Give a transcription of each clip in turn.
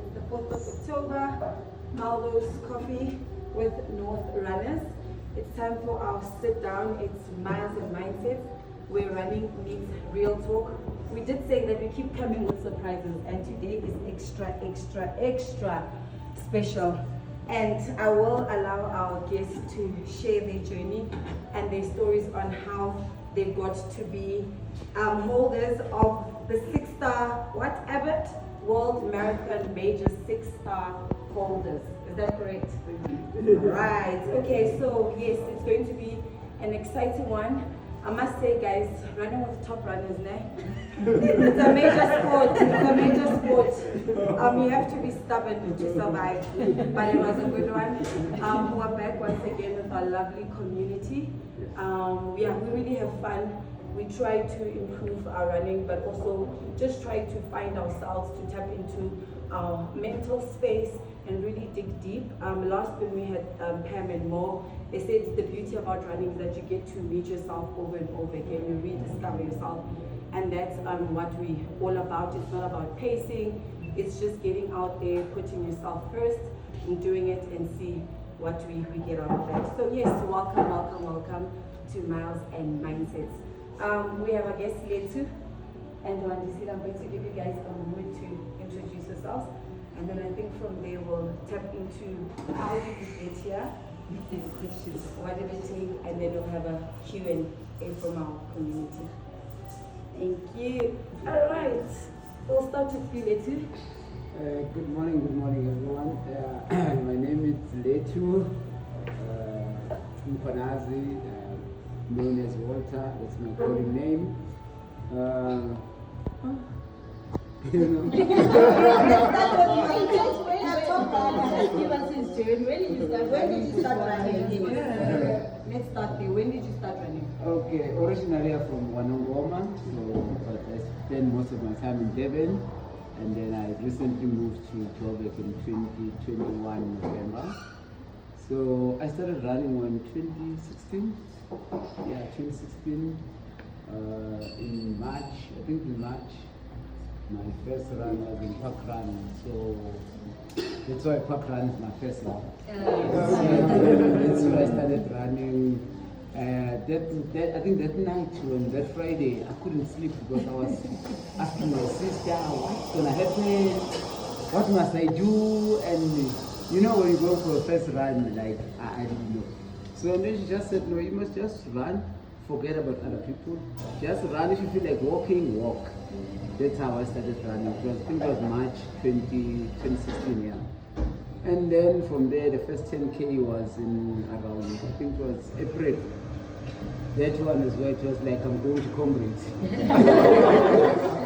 It's the 4th of October, Maldo's Coffee with North Runners. It's time for our sit down. It's Miles and Mindsets, where running meets real talk. We did say that we keep coming with surprises, and today is extra special. And I will allow our guests to share their journey and their stories on how they got to be holders of the 6-star, Abbott World Marathon Major 6-star holders. Is that correct? Right. Okay, so yes, it's going to be an exciting one. I must say, guys, running with top runners, it's a major sport. It's a major sport. You have to be stubborn to survive. But it was a good one. We're back once again with our lovely community. We really have fun. We try to improve our running, but also just try to find ourselves, to tap into our mental space and really dig deep. Last when we had Pam and Mo, they said the beauty about running is that you get to meet yourself over and over again. You rediscover yourself, and that's what we're all about. It's not about pacing. It's just getting out there, putting yourself first, and doing it, and see what we get out of that. So yes, welcome to Miles and Mindsets. We have our guest Letu and Wandisile. I'm going to give you guys a moment to introduce yourselves, and then I think from there we'll tap into how did you get here, and questions, what did it take, and then we'll have a Q&A from our community. Thank you. All right, we'll start with you, Letu. Good morning, everyone. My name is Letu Mpanazi, known as Walter. That's my calling name. You know. When did you start running? Let's start there. When did you start running? Okay, originally I'm from Wanongoma, but I spent most of my time in Devon, and then I recently moved to Joburg in 2021 November. So I started running in 2016. Yeah, 2016. In March, my first run was in park run. So that's why park run is my first run. That's why I started running. I think that night, on that Friday, I couldn't sleep because I was asking my sister, what's gonna happen? What must I do? And you know, when you go for a first run, like I didn't know. So then she just said, no, you must just run, forget about other people. Just run. If you feel like walking, walk. That's how I started running. I think it was March 2016, yeah. And then from there, the first 10K was in around, I think it was April. That one is where it was like, I'm going to Comrades.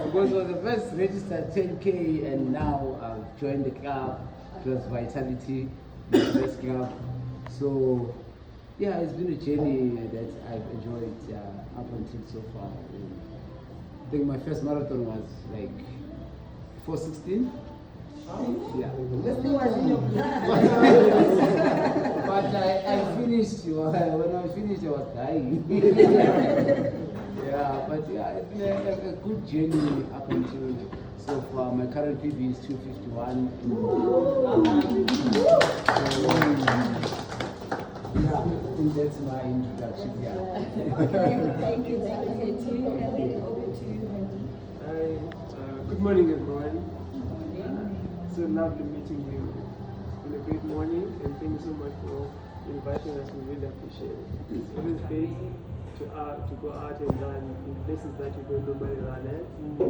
Because it was the first registered 10K, and now I've joined the club. It was Vitality, the first club. So, yeah, it's been a journey that I've enjoyed up until so far. I think my first marathon was like 4:16. Yeah. But I finished, when I finished I was dying. Yeah, but yeah, it's been a good journey up until so far. My current PB is 251. Yeah, I think that's my introduction. Yeah. Okay, thank you. And then over to you, Wendy. Hi, good morning, everyone. So lovely meeting you. It's been a great morning, and thank you so much for inviting us. We really appreciate it. It's always great to go out and run in places that you don't normally run at. It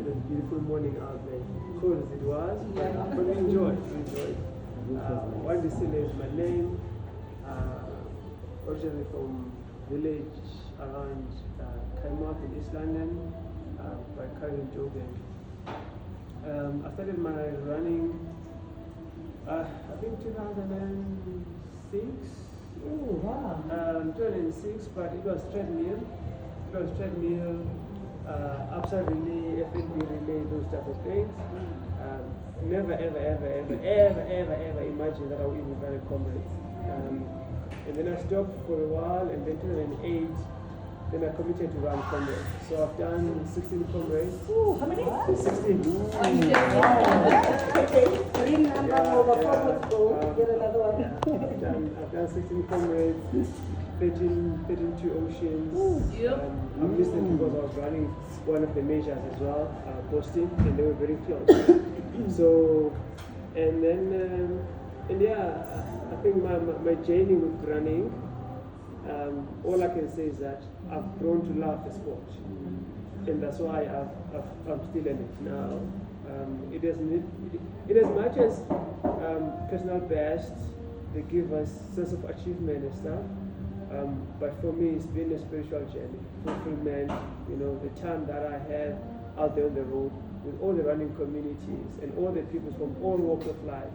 was a beautiful morning out there, cold as it was, but we enjoyed. Wandisile is my name. Originally from village around Kaimap in East London, by current Joburg. I started my running, I think 2006. Oh, wow. 2006, but it was treadmill. Upside relay, FNB relay, those type of things. Never ever imagine that I would even run a Comrades. And then I stopped for a while, and then 2008, then I committed to run Comrades. So I've done 16 Comrades. Ooh, how many? 16. Green number over forward goal. Get another one. I've done 16 comrades, 13 two oceans. I'm listening because I was running one of the measures as well, Boston, and they were very close. So, and then, and yeah, I think my journey with running, all I can say is that I've grown to love the sport. And that's why I'm still in it now. It as much as personal best, they give us sense of achievement and stuff. But for me, it's been a spiritual journey, fulfillment. You know, the time that I have out there on the road with all the running communities and all the people from all walks of life.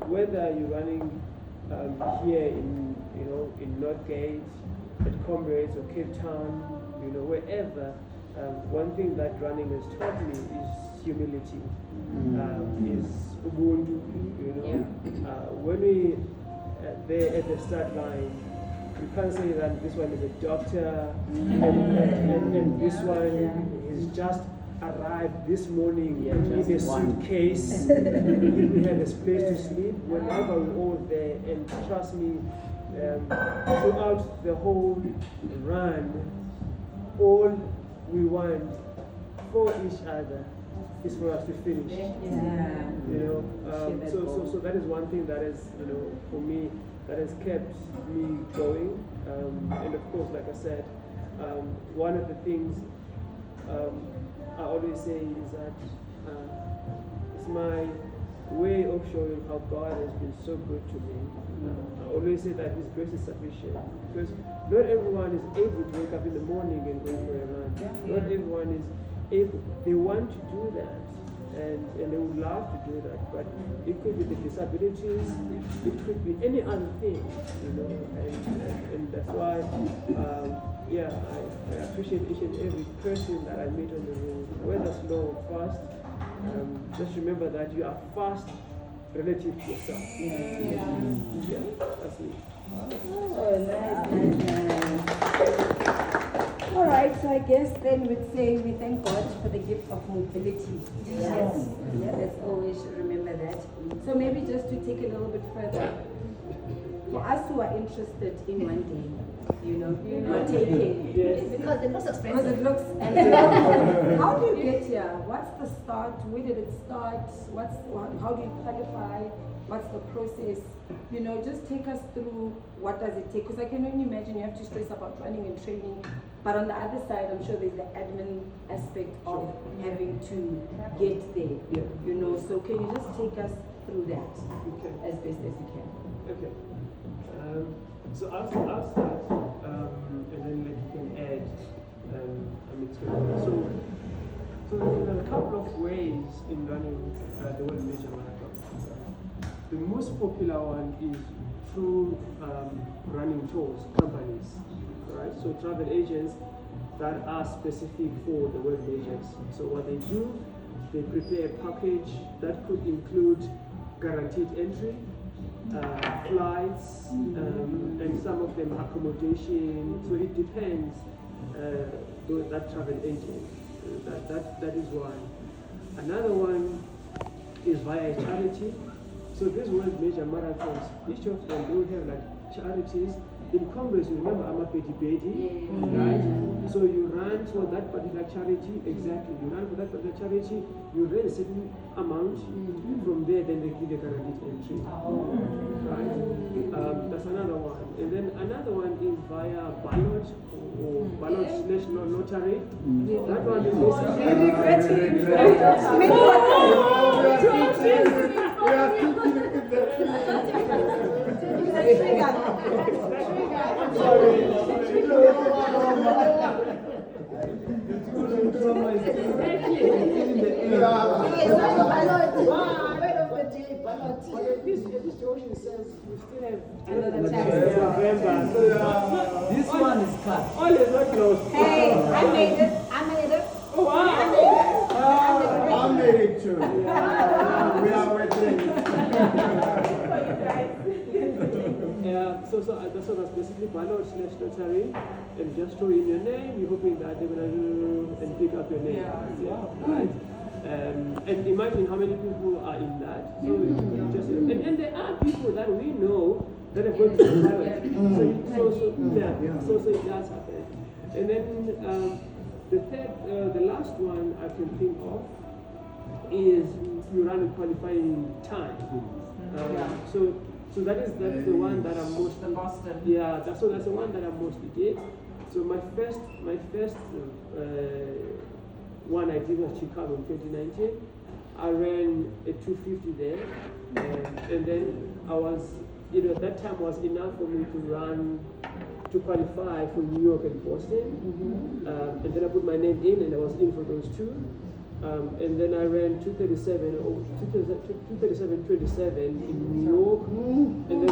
Whether you're running here in Northgate, at Comrades or Cape Town, wherever. One thing that running has taught me is humility, is ubuntu. When we there at the start line, you can't say that this one is a doctor and this one is just arrived this morning in a suitcase. We have a place to sleep. Whenever we're all there, and trust me, throughout the whole run, all we want for each other is for us to finish. So that is one thing that is, for me, that has kept me going. And of course, like I said, one of the things I always say is that it's my way of showing how God has been so good to me. I always say that His grace is sufficient, because not everyone is able to wake up in the morning and go for a run. Not everyone is able. They want to do that, and they would love to do that, but it could be the disabilities, it could be any other thing, and that's why, I appreciate each and every person that I meet on the road, whether slow or fast. Just remember that you are fast relative to yourself. Yeah, that's it. Oh, nice. All right, so I guess then we'd say we thank God for the gift of mobility. Yes. Let's always remember that. So maybe just to take it a little bit further, for us who are interested in one day, not taking. Yes. Because it looks expensive. Because it looks. How do you get here? What's the start? Where did it start? How do you qualify? What's the process? Just take us through what does it take? Because I can only imagine you have to stress about running and training. But on the other side, I'm sure there's the admin aspect of having to get there. Yeah. So can you just take us through that as best as you can? Okay. So I'll start, and then you can add. So there are a couple of ways in running the World Major Marathon. The most popular one is through running tours, companies, right? So travel agents that are specific for the World Majors. So what they do, they prepare a package that could include guaranteed entry, flights, and some of them accommodation. So it depends that travel agent. That is one. Another one is via charity. So these World Major Marathons, each of them will have like charities. In Congress, you remember Abbott right? So you run for that particular charity, exactly. You run for that particular charity, you raise a certain amount. From there, then they give you a guaranteed entry. Right? That's another one. And then another one is via ballot or ballot/national lottery. That one is This one is cut. all is not close. Hey, I made it. Oh, wow. I made it too. We are waiting. Yeah, so that's basically ballot/lottery, and just throw in your name. You're hoping that they're gonna and pick up your name. Right. And imagine how many people are in that. So and there are people that we know that have gone to the pilot. So it does happen. And then the last one I can think of is you run a qualifying time. So that's the one that I'm most. The Boston. Yeah, that's the one that I mostly did. So my first one I did was Chicago in 2019. I ran a 250 there, and then I was, that time was enough for me to qualify for New York and Boston. And then I put my name in, and I was in for those two. And then I ran 237, 27 in New York, and then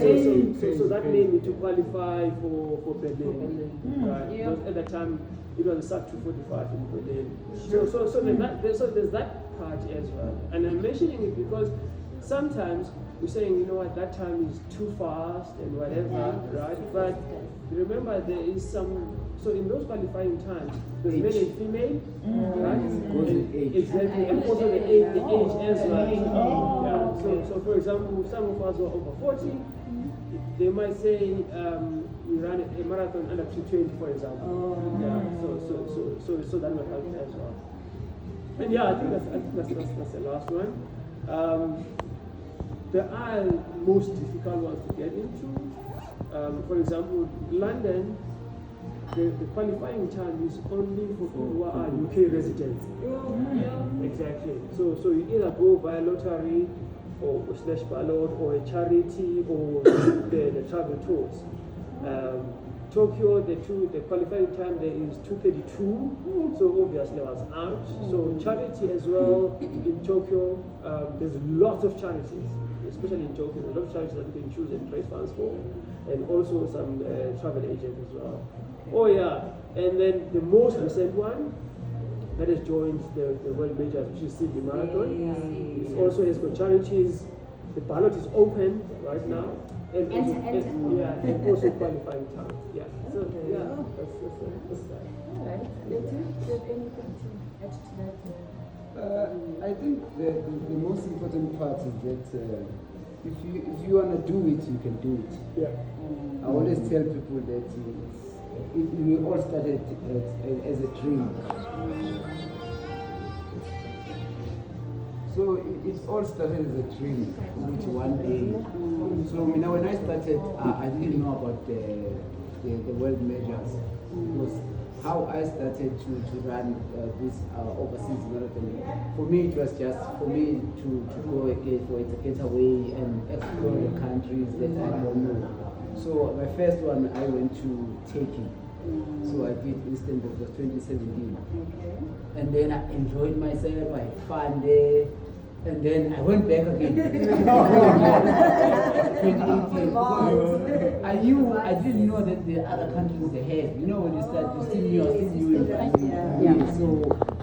so that made me to qualify for Berlin. Right? Because at that time it was a sub 245 in Berlin. So there's that part as well. And I'm mentioning it because sometimes we're saying, that time is too fast and whatever, right? But remember there is some. So in those qualifying times, there's male and female, right? Exactly, and also the age as well. Yeah. So for example, some of us who are over 40, they might say we ran a marathon under 220, for example. So that might help as well. And yeah, I think that's the last one. There are most difficult ones to get into. For example, London. The qualifying time is only for people who are UK residents. Exactly. So you either go via lottery or / ballot or a charity or the travel tours. Tokyo, the qualifying time there is 2:32. So obviously I was out. So charity as well in Tokyo. There's lots of charities, especially in Tokyo. There's a lot of charities that you can choose and raise funds for, and also some travel agents as well. Oh yeah, and then the most recent one that has joined the World Major, which is Sydney Marathon. It also has got charities. The ballot is open right now, and also qualifying time. Yeah, so yeah, that's that. All right. Do you have anything to add to that? I think the most important part is that if you want to do it, you can do it. Yeah. I always tell people that we all started as a dream. So it all started as a dream, which one day. So when I started, I didn't know about the world measures. It was how I started to run this overseas marathon. For me, it was just for me to go again for a getaway and explore the countries that I don't know. So my first one, I went to Turkey. So I did Istanbul, it was 2017. And then I enjoyed myself, I had fun there. And then I went back again. 2018. I didn't know that the other countries they had. When you start, you still knew it. So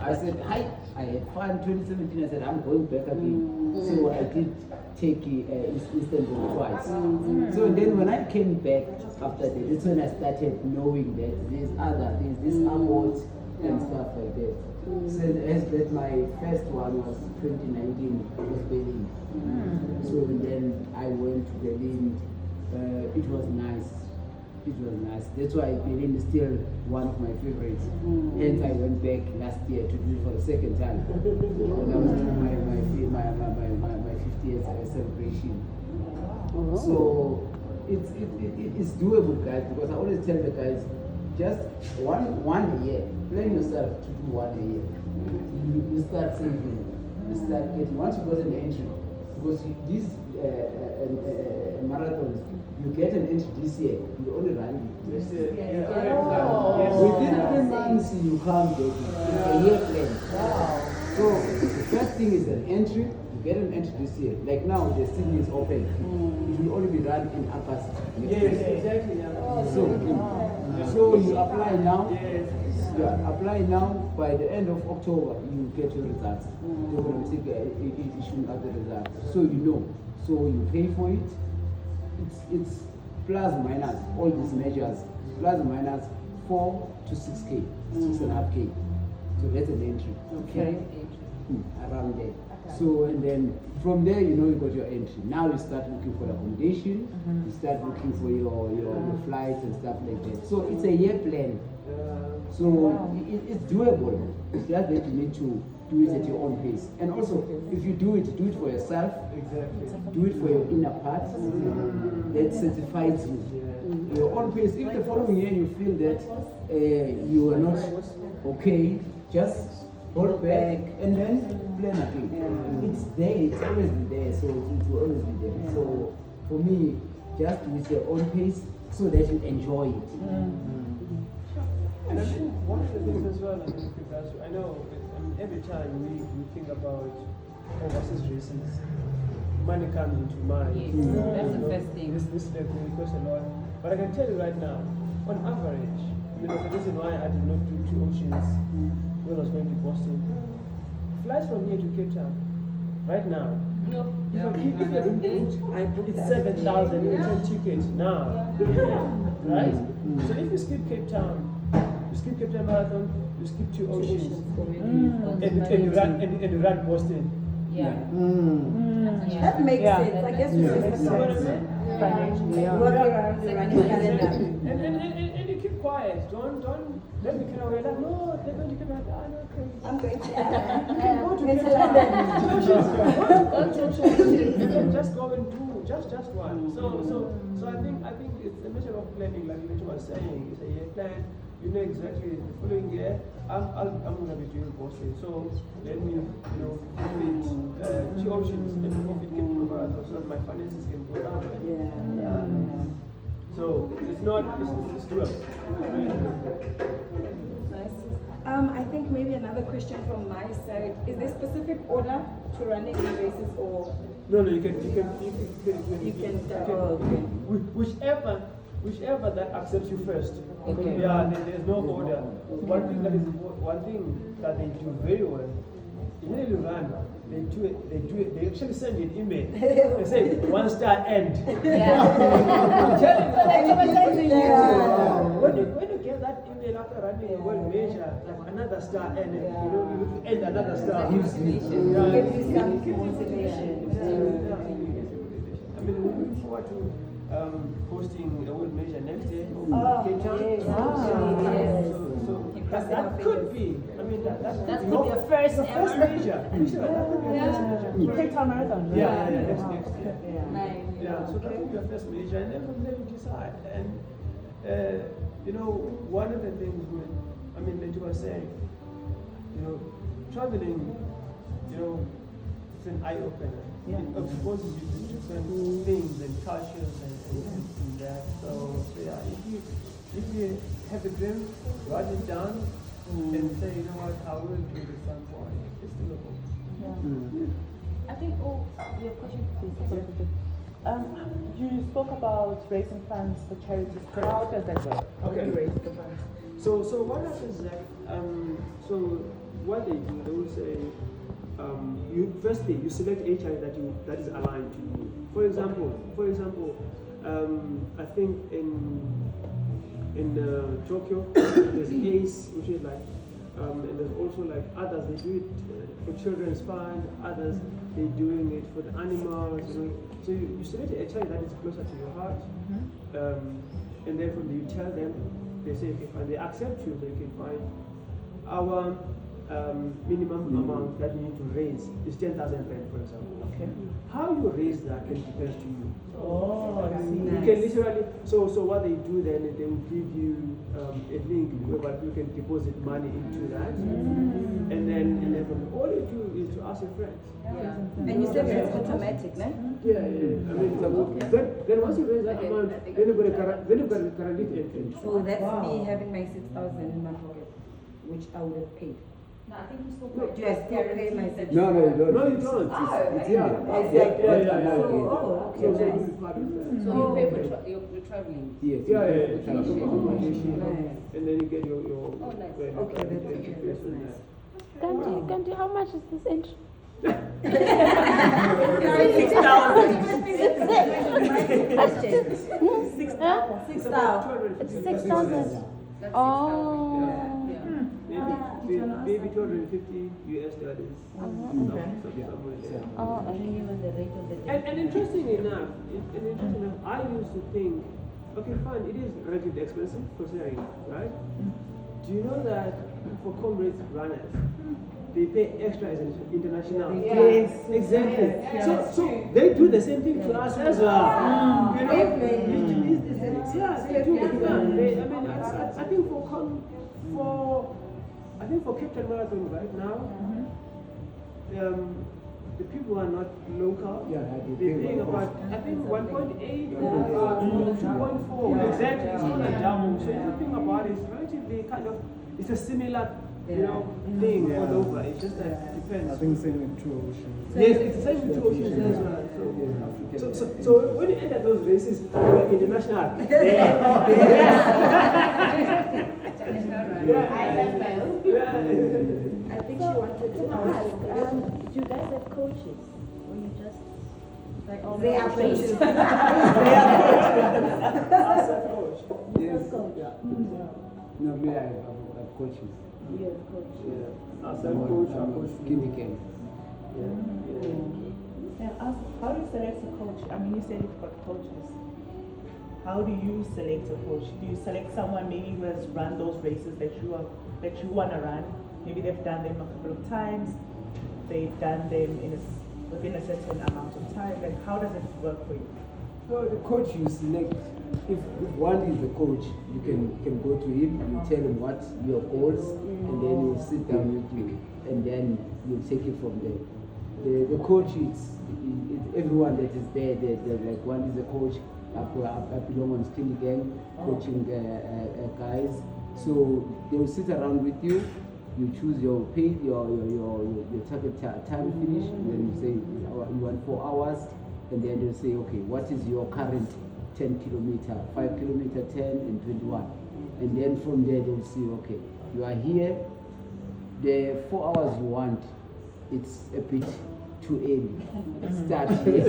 I said, hi, I had fun 2017. I said, I'm going back again. So I did take Istanbul twice. So then when I came back after that, that's when I started knowing that there's this awards and stuff like that. So as that my first one was 2019, was Berlin. So then I went to Berlin. It was nice. That's why Berlin is still one of my favorites. Hence I went back last year to do it for the second time. When I was doing my 50th celebration. So it's doable, guys, because I always tell the guys, just one a year. Plan yourself to do one a year. You start saving. You start getting. Once you got an entry, because these marathons, you get an entry this year, you only run it. Within 3 months, you come back. It's a year plan. So the first thing is an entry. You get an entry this year. Like now, the city is open. It will only be run in August. Yes, exactly. Yeah. So you apply now. Yes. You apply now. By the end of October, you get your results. They're going to issue out the results. So you know. So you pay for it. It's plus minus all these measures. Plus minus 4 to 6K, 6.5K. So that's an entry. Okay. Around there. So and then from there you know you got your entry. Now you start looking for accommodation, you start looking for your flights and stuff like that. So it's a year plan. So it's doable. It's just that you need to do it at your own pace. And also if you do it for yourself. Exactly. Do it for your inner part that satisfies you. Your own pace. If the following year you feel that you are not okay, just hold back and then plan again. It's there, it's always been there, so it will always be there. So for me, just with your own pace so that you enjoy it. And I think one of the things as well, because I know every time we think about overseas races, money comes into mind. Yes, that's the first thing. This costs a lot. But I can tell you right now, on average, the reason why I did not do 2 oceans when I was going to Boston, flights from here to Cape Town, right now, it's 7,000 return tickets now, right? So if you skip Cape Town, you skip Cape Town Marathon, you skip 2 oceans, and you run Boston. That makes sense. I guess you Financially, work around the running calendar. And you keep quiet. Don't let me kind of like, no, they're going to come out. I'm okay. I'm going to Go to It's Cape Town. London. You can just go and do just one. So I think it's a matter of planning, like Rachel was saying. It's a year plan. You know exactly the following year I'm going to be doing Boston. So let me complete 2 options and complete Cape Town Marathon so that my finances can go down. So it's doable. Nice. I think maybe another question from my side. Is there specific order to running the races or No, you can whichever that accepts you first. Okay. Yeah, there's no order. One thing that they do very well, when you run, they actually send you an email. They say 1-star end. When you get that email after running a world major, like another star end, you end another star. gives you some motivation? I mean, we're looking forward to hosting a world major next year. Cape Town. So that could be. I mean, that could be your first the first major. That could be your first major. Cape Town Marathon. Yeah, next year. Nice. Yeah, so that would be your first major, and then from there you decide. And one of the things like you were saying, traveling, it's an eye opener. It exposes you to different things and cultures and that. So yeah, if you have a dream, write it down and say, you know what, I will do this at some point. It's doable. I think, your question, please. You spoke about raising funds for charities. How does that work? How do you raise the funds? So what happens is that so what they do, they will say you select a charity that is aligned to you. For example, I think in Tokyo there's ACE, which is like and there's also like others, they do it for children's fund, others they're doing it for the animals, So you select a charity that is closer to your heart, and then from there you tell them, they say, okay, fine, they accept you, they can find our minimum amount that you need to raise is 10,000 rand, for example. Okay. How you raise that can depend to you. Oh, I see. You can literally, so what they do then, they will give you a link where you can deposit money into that, and then from all you do is to ask your friends. And you said it's automatic, no? Yeah. I mean, then once you raise that amount, then you've got a guaranteed entry. So that's me having my 6,000 in my pocket, which I would have paid. No, I think he spoke No, about do I still pay my guarantees. No, you don't. No, you don't. It's in there. Yeah. Oh, okay, So nice. this is part of that. So you pay for your traveling. Yes. Yeah. Accommodation. Nice. And then you get your Oh, nice. Okay, that's nice. Gandhi, how much is this entry? 6,000. It's 6,000. That's Oh. Maybe 250 US dollars. Somewhere there. Oh, I think even the rate of the day. And interesting enough, I used to think, okay, fine, it is relatively expensive considering, right? Do you know that for comrades runners, they pay extra as an international? Yes. Exactly. So they do the same thing to us as well. You know, yeah, they do. Yeah. I think for Captain Marathon right now, the people who are not local, Yeah, they're paying about, I think 1.8 or 2.4. Exactly, it's not a double. So if you think about it, it's relatively kind of, it's a similar, thing all over. It's just that it depends. I think same with True Ocean. Yes, it's the same with two oceans as well. So when you enter those races, you're international. I think she wanted to ask. Do you guys have coaches? Or you just like all They are coaches. Yes. No, me, I have coaches. you have coaches? As a coach, I coach Guinea gang. Now, how do you select a coach? I mean, you said you've got coaches. How do you select a coach? Do you select someone maybe who has run those races that you want to run? Maybe they've done them a couple of times. They've done them within a certain amount of time. Like, how does it work for you? So the coach you select, if one is the coach, you can go to him, you tell him what your goals, and then he'll sit down with you, and then you'll take it from there. The coach is everyone that is there. Like one is a coach. I belong on Skinny Gang, coaching guys. So they will sit around with you. You choose your pay, your target time finish. And then you say you want 4 hours, and then they'll say, okay, what is your current 10 kilometer, 5 kilometer, 10 and 21, and then from there they'll see, okay, you are here. The 4 hours you want, it's a bit too early. Start here.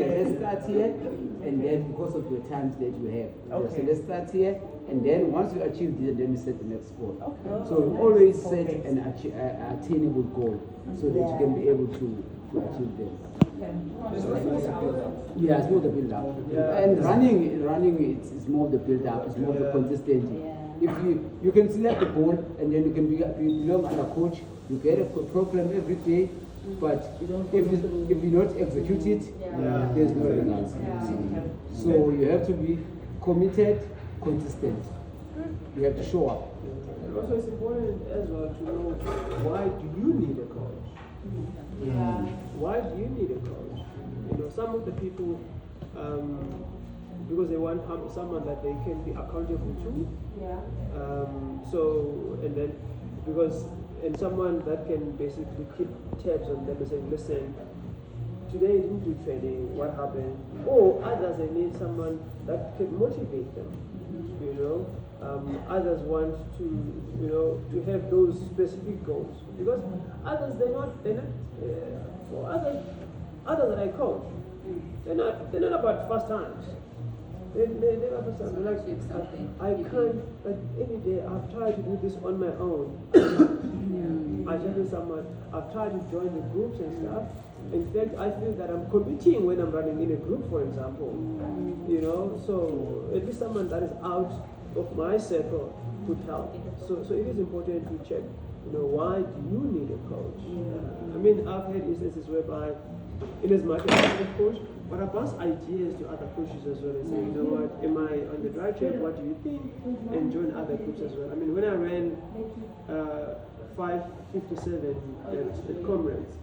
Let's start here, and then because of your times that you have. Okay. So let's start here, and then once you achieve this, then we set the next goal. Okay. So always set an attainable goal so that you can be able to achieve them. Yeah, it's more the build up. And running it's more the build up, it's more the consistency. If you can select the goal and then you can belong under a coach, you get a program every day, but if you don't execute it, there's no results. So you have to be committed, consistent. You have to show up. And also it's important as well to know, why do you need a coach? Why do you need a coach? You know, some of the people, because they want someone that they can be accountable to. And someone that can basically keep tabs on them and say, listen, today you didn't do training, what happened? Or others, they need someone that can motivate them, you know. Others want to have those specific goals, because others for others that I coach, they're not about fast times. They're about fast times. They're like, I can't, like any day I've tried to do this on my own. I tell you someone, I've tried to join the groups and stuff. In fact, I feel that I'm competing when I'm running in a group, for example. You know, so at least someone that is out of my circle could help. So it is important to check, why do you need a coach? I mean, I've had instances whereby, in as much as I'm a coach, but I bounce ideas to other coaches as well and say, you know what, am I on the right track? What do you think? And join other groups as well. I mean, when I ran 5:57 at Comrades,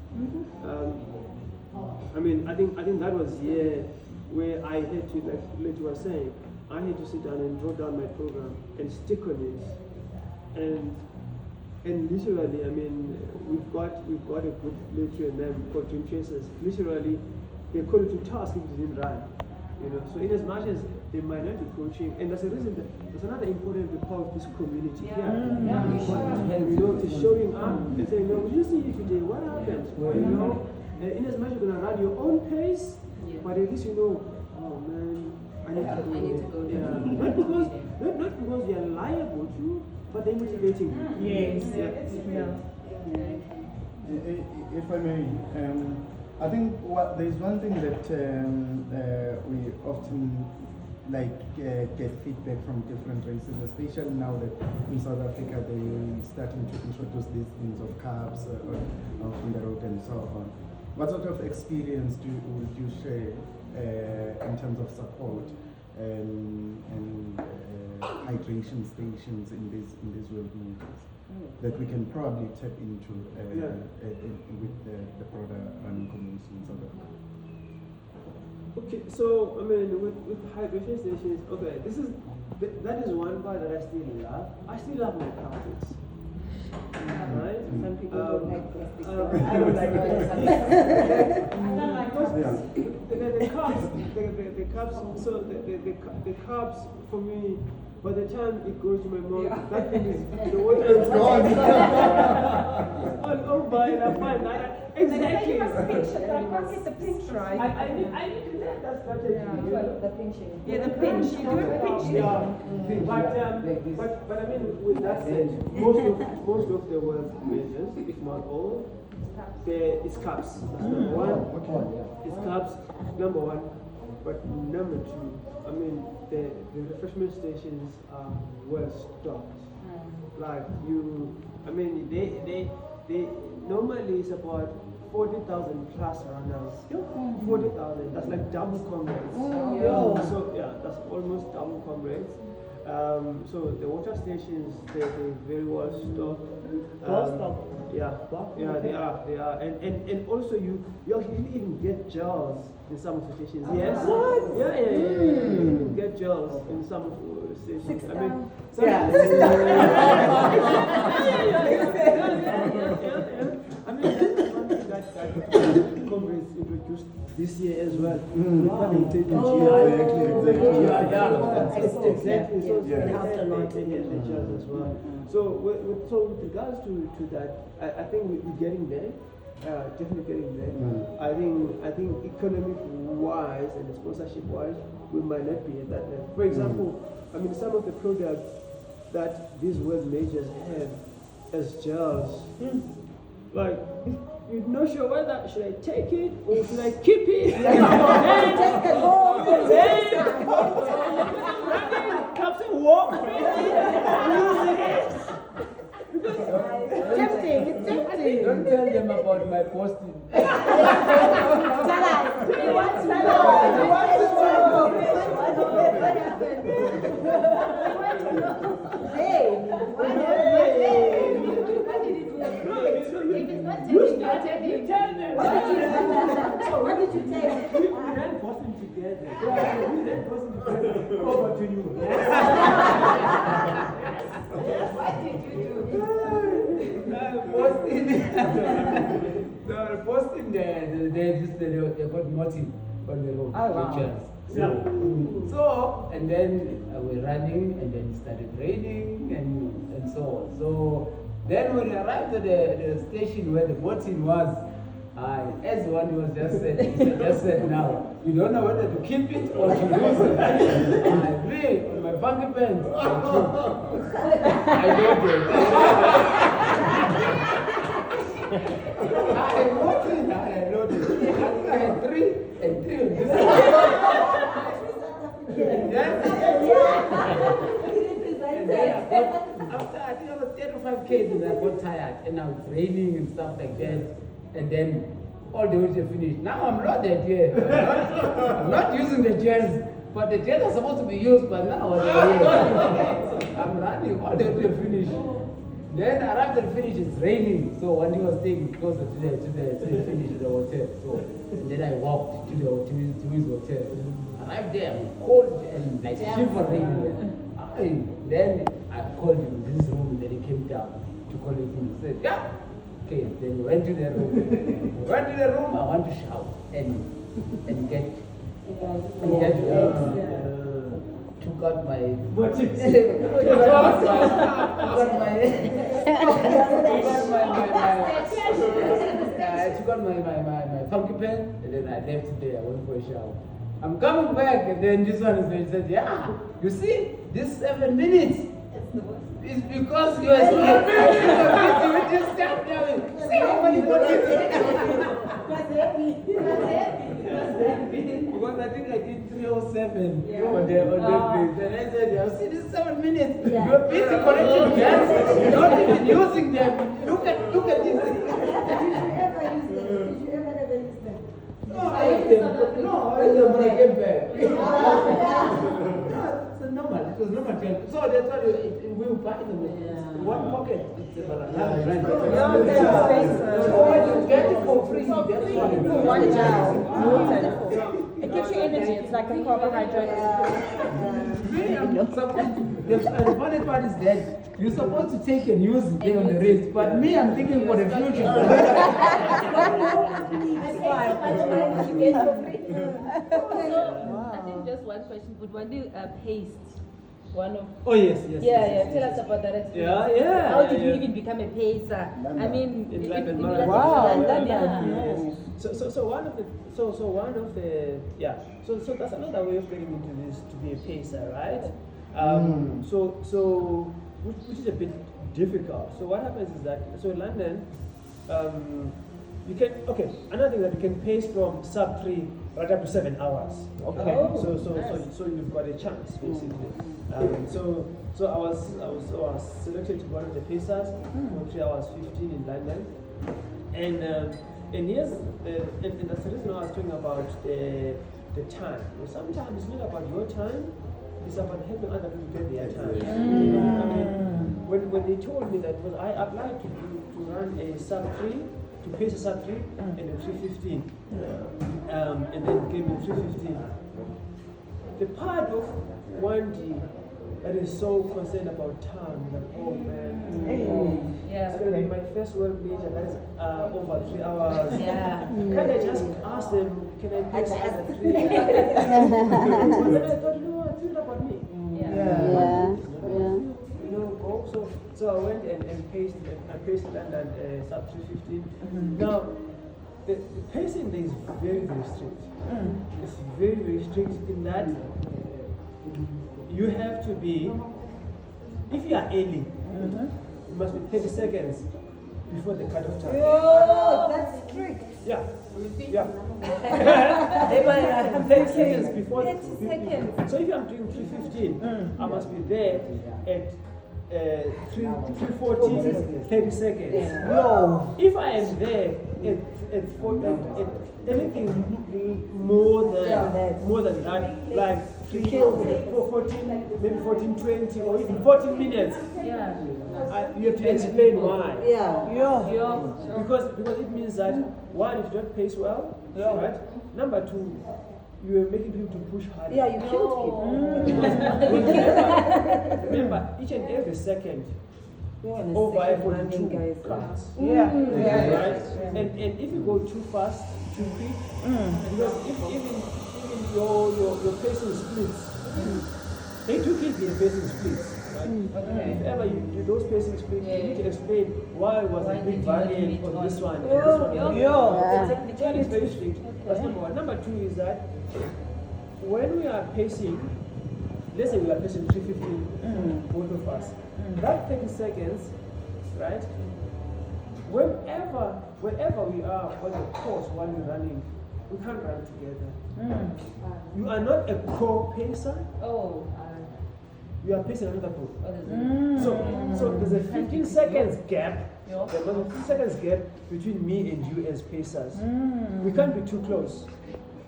I mean, I think that was year where I had to, like you were saying, I had to sit down and draw down my program and stick on it. And literally, I mean, we've got a good literature in them called Dream Chasers. Literally, they call it to task if it didn't run. You know, so in as much as they might not be coaching, and that's a reason that's another important part of this community here. You know, to showing up and saying, no, we just see you today, what happened? You know, and in as much you're gonna run your own pace, but at least you know, oh man, I need to go there. Not because you're liable to, but they're motivating you. Yes. If I may, I think there's one thing that we often get feedback from different races, especially now that in South Africa they're starting to introduce these things of carbs on the road and so on. What sort of experience would you share in terms of support and hydration stations in these world majors that we can probably tap into with the broader running community in South Africa? Okay, so I mean, with hydration stations, okay, that is one part that I still love. I still love my carpets. Right? Some people don't like plastic. I don't like the carbs, so the carbs for me, by the time it goes to my mouth, that thing is the water is gone. I'll buy it, I'll find that. Exactly. The pinch, right? I need to learn that strategy. The pinching. Yeah, the pinch. You do a pinch. But I mean, with that said, most of the world majors, if not all, it's cups. That's number one. It's cups, number one. But number two, I mean, the refreshment stations are well stocked. Like I mean, they normally it's about 40,000 plus runners. 40,000, that's like double comrades. So that's almost double comrades. So the water stations, they're very well stocked. Yeah, they are. And also you actually even get gels in some of the stations. Yes. What? Yeah. You can get gels in some of the stations. I mean, I mean, that's one thing that Congress introduced this year as well. Exactly. So it helped a lot in the gels as well. So with regards to that, I think we're getting there. Definitely getting there. I think economic wise and sponsorship wise, we might not be at that level. For example, I mean some of the products that these world majors have as gels, like you're not sure whether should I take it or should I keep it? Take it home. Cups and walk using it. It's tempting. Don't tell them about my posting. Tell us. We want to know. What did you take? We ran posting together. Over to you. What did you do? Posting they got motive on the road. Oh, wow. Pictures. So and then we're running, and then it started raining and so on. So then when we arrived at the station where the boating was, as one was just said, now you don't know whether to keep it or to lose it. Me on my funky pants, I don't I loaded. I had three on this And then after I think I was 35 k's and I got tired and now it's raining and stuff like that. And then all the way to finish. Now I'm loaded here. I'm not using the gels, but the gels are supposed to be used, but now I'm running all the way to finish. Then I arrived at the finish, it's raining. So one day I was staying closer to the finish of the hotel. So and then I walked to his hotel. Arrived there, I'm cold and like shivering. Then I called him in this room, and then he came down to call him. He said, yeah. Okay, then we went to the room. I want to shout and get took out my I took out my funky pen and then I left it there. I went for a shower. I'm coming back and then this one is when he said, yeah, you see, this 7 minutes is because you are so busy with this stuff now. See how many because I think I did 307 on that place. And I said, you see this 7 minutes, you're busy collecting gas, you're not even using them. Look at this. No, I used them. No, I used them when I came back. It's normal. It was normal. So that's why we will buy them. One pocket. It's about another rand. You get it for free. That's why. One jowl. It gives you energy. It's like a carbohydrate. The funny part is that you're supposed to take and use it there on the race, but me, I'm thinking for the future. I think just one question, but when you paste one of Oh yes. tell us about that experience. Yeah. How did you even become a pacer? I mean, In it- London it- Marathon. Wow. London, Yeah. So one of the so that's another way of getting into this, to be a pacer, right? So which is a bit difficult. So what happens is that in London, you can another thing that you can pace from sub 3 right up to 7 hours. Okay. So you've got a chance basically. So I was selected to be one of the pacers for 3 hours 15 in London, and yes, and that's the reason I was talking about the time. Sometimes it's not about your time. It's about helping other people get their time. I mean, when they told me that, I applied to run a sub 3, to pace a sub 3 and a 315, and then gave me 315. The part of 1D that is so concerned about time, like, oh man, it's going to be my first world major, that is over 3 hours. Yeah. Can I just ask them, can I pace under 3? But then I thought, no, it's not about me. So I went and paced London sub 315. Now, the pacing there is very, very strict. It's very, very strict in that you have to be, if you are early, you must be 30 seconds before the cut-off time. Oh, that's strict. Yeah. 30 seconds before. 30 seconds. So if I'm doing 315, I must be there at 3:40, 30 seconds. No. If I am there at anything more than that, like 14, maybe 14:20, or even 14 minutes, you have to explain why. Because it means that, one, if you don't pace well, right? Number two, you are making people to push harder. Yeah, you killed people. Remember, each and every second over a 42 counts. Right? And if you go too fast, too quick, because even your pacing splits, they do keep the pacing splits. Right? If ever you do those pacing splits, you need to explain why was a big variant on this one and this one. The challenge is very strict. That's number one. Number two is that when we are pacing, let's say we are pacing 315, both of us, that 30 seconds, right? Wherever we are on the course while we're running, we can't run together. You are not a co-pacer. You are pacing another group. So there's a 15 seconds gap. There's a 15 seconds gap between me and you as pacers. We can't be too close.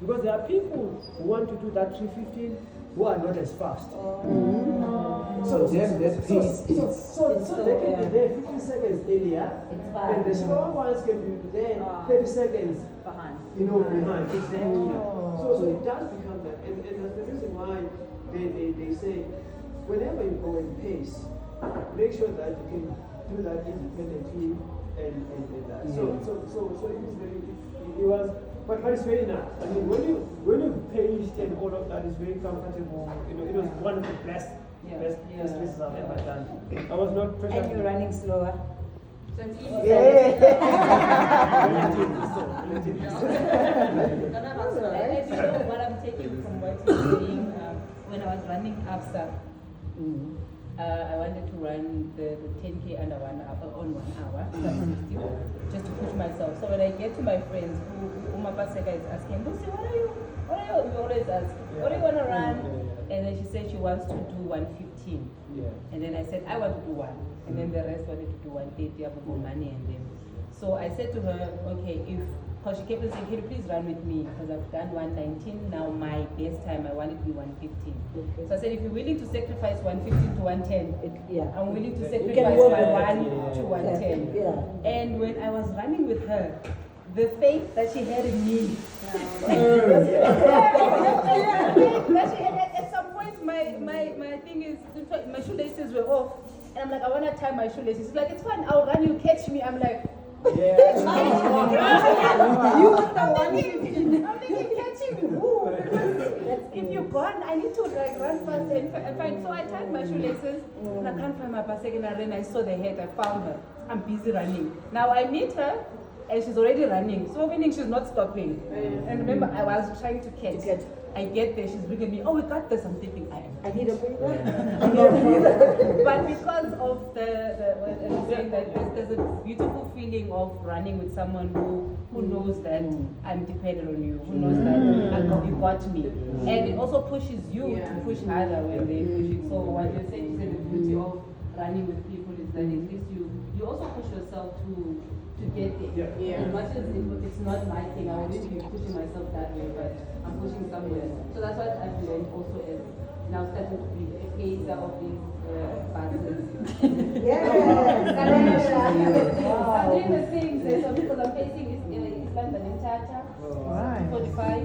Because there are people who want to do that 315 who are not as fast. So then that pace is. So they can be there 15 seconds earlier, and the slower ones can be there 30 seconds behind. behind. Exactly. So it does become that, and that's the reason why they say whenever you go in pace, make sure that you can do that independently and that. So it is very, it was, but it's very nice. I mean, when you paced and all of that is very comfortable. It was one of the best races I've ever done. I was not pressured. And you're running slower. So it's easy. As you know, what I'm taking from what you're saying, when I was running ABSA, I wanted to run the 10K under 1 hour, on 1 hour, just to push myself. So when I get to my friends, who Mapaseka is asking, Lucy, what are you, we always ask, what do you want to run? And then she said she wants to do 115. And then I said, I want to do 1. And then the rest wanted to do 130, I have more money and then. So I said to her, okay, because she kept on saying, can you please run with me? Because I've done 119, now my best time, I want it to be 115. So I said, if you're willing to sacrifice 115 to 110, I'm willing to sacrifice my 1 to 110. And when I was running with her, the faith that she had in me. That she had at some point, my thing is, my shoelaces were off. And I'm like, I want to tie my shoelaces. She's like, it's fine, I'll run, you catch me. I'm like, You want the 115. I'm thinking, catching who? If you're gone, I need to like run fast and find. So I tied my shoelaces and I can't find my basket. And then I saw the head, I found her. I'm busy running. Now I meet her and she's already running. So meaning she's not stopping. And remember, I was trying to catch. I get there, she's bringing me, oh, we got this. I'm thinking, I need a breather. But because of saying that there's a beautiful feeling of running with someone who knows that I'm dependent on you, who knows that you got me. And it also pushes you to push harder when they push it. So what you're saying is that the beauty of running with people is that at least you also push yourself to get there. As much as it's not my thing, I wouldn't be pushing myself that way, but I'm pushing somewhere. So that's what I've learned also as now starting to be a pacer of these buses. I'm doing the things, so because I'm facing East London in Tata, 245.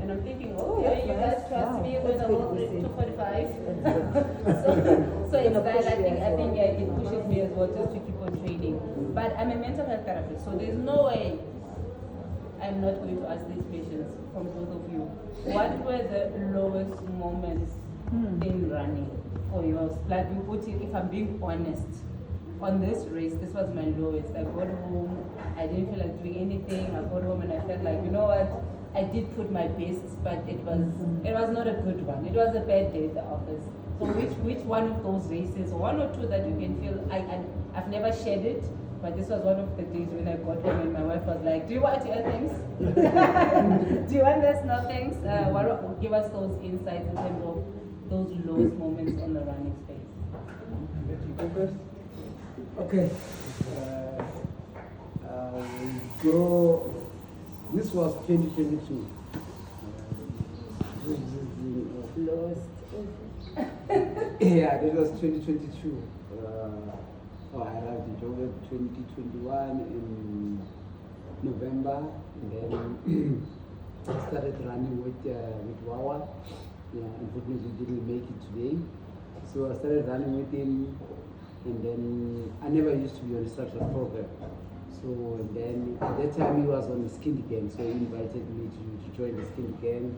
And I'm thinking, oh, you guys trust me with a whole 245. so it's that I think it pushes me as well just to keep on training. But I'm a mental health therapist, so there's no way I'm not going to ask these questions from both of you. What were the lowest moments in running for yours? Like you put it, if I'm being honest, on this race, this was my lowest. I got home, I didn't feel like doing anything. I got home and I felt like, you know what? I did put my best, but it was not a good one. It was a bad day at the office. So which one of those races, one or two that you can feel, I've never shared it, but this was one of the days when I got home and my wife was like, do you want your things? Do you want this? No thanks. Give us those insights in terms of those lowest moments on the running space. Okay. This was 2022. Lowest. Yeah, that was 2022. I arrived in Joburg 2021 in November, and then I started running with Wawa. Yeah, unfortunately didn't make it today. So I started running with him, and then I never used to be on a structured program. So then at that time he was on the skin gang, so he invited me to join the skin gang.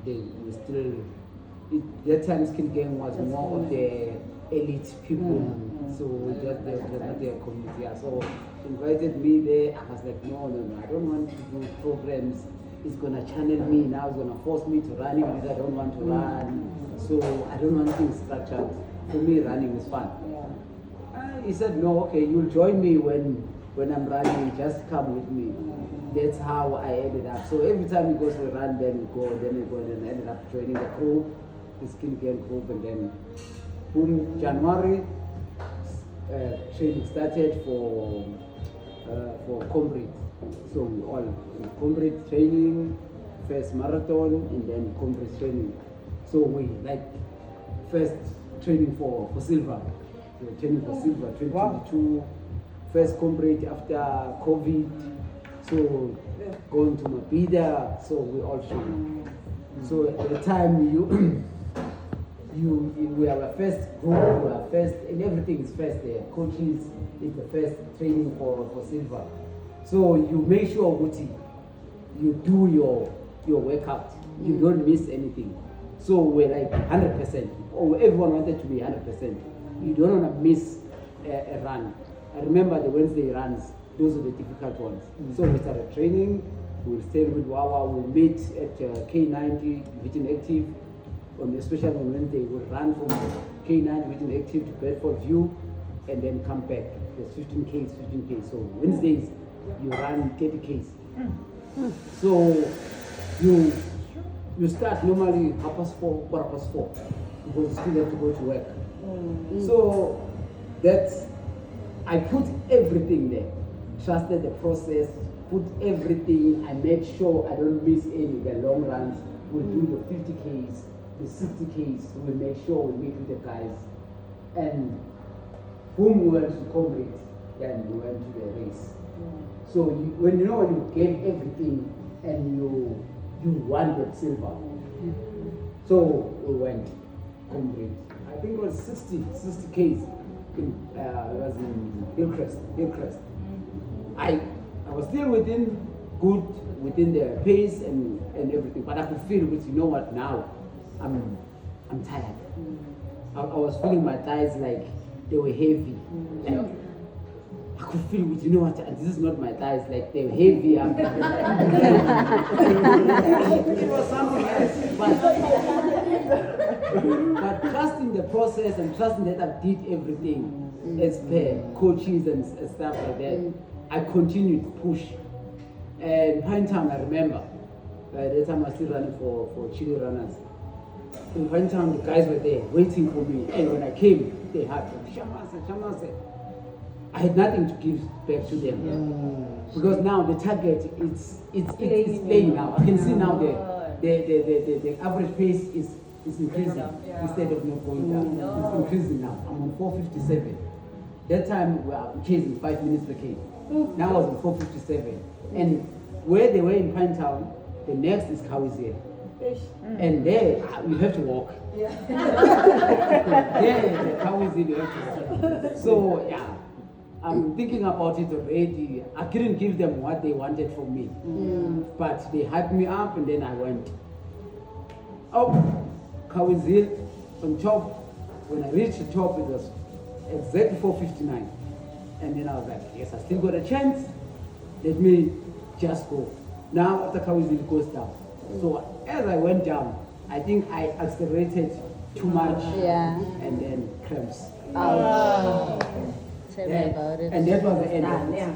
They were still, that time skin gang was more of the elite people, so just they were not their community. So invited me there. I was like, no, I don't want to do programs. It's gonna channel me now. It's gonna force me to run even if I don't want to run. So I don't want things structured. For me, running is fun. He said, no, okay, you'll join me when I'm running, just come with me. That's how I ended up. So every time he goes to a run, then we go, and I ended up joining the group, the skin game group, and then boom, January, training started for Comrade. So we all comrade training, first marathon, and then comrade training. So we like first training for silver. So training for silver 2022. First comrade after COVID. So going to Mabida. So we all train. So at the time we are our first group, we are first, and everything is first there. Coaches is the first training for silver. So you make sure, Guti, you do your workout. You don't miss anything. So we're like 100%. Or everyone wanted to be 100%. You don't want to miss a run. I remember the Wednesday runs, those are the difficult ones. So we started training, we'll stay with Wawa, we'll meet at K90, Vision Active, especially on Wednesday, we'll run from K90, Vision Active to Bedford View, and then come back. There's 15Ks, 15Ks. So Wednesdays, you run 30Ks. So you start normally 4:30, 4:15, because you still have to go to work. So that's, I put everything there, trusted the process, put everything, I made sure I don't miss any, the long runs, we'll do the 50Ks, the 60Ks, we make sure we meet with the guys, and whom we went to comrade, then we went to the race. So when you gave everything and you wanted silver, so we went comrade. I think it was 60Ks. It was in Hillcrest. I was still within the pace and everything, but I could feel, but you know what, now I'm tired. I was feeling my thighs like they were heavy. And I could feel, but you know what, this is not my thighs, like they were heavy. It was something else. But trusting the process and trusting that I did everything as per coaches and stuff like that, I continued to push. And Pine Town, I remember, by that time I was still running for Chile runners. In Pine Town, the guys were there waiting for me. And when I came, they had Shamase. I had nothing to give back to them. Because now the target it's playing now. I can see now the average pace is increasing instead of not going down. It's increasing now. I'm on 4:57. That time we were chasing 5 minutes per K. Now I was on 4:57. And where they were in Pine Town, the next is Kawizir. And there you have to walk. There the Kawizir you have to walk. So yeah, I'm thinking about it already. I couldn't give them what they wanted from me. But they hyped me up and then I went. Kawizir on top. When I reached the top, it was exactly 4:59. And then I was like, yes, I still got a chance. Let me just go. Now after Kawizir goes down. So as I went down, I think I accelerated too much. And then cramps. Tell me about it. And that was the end of it.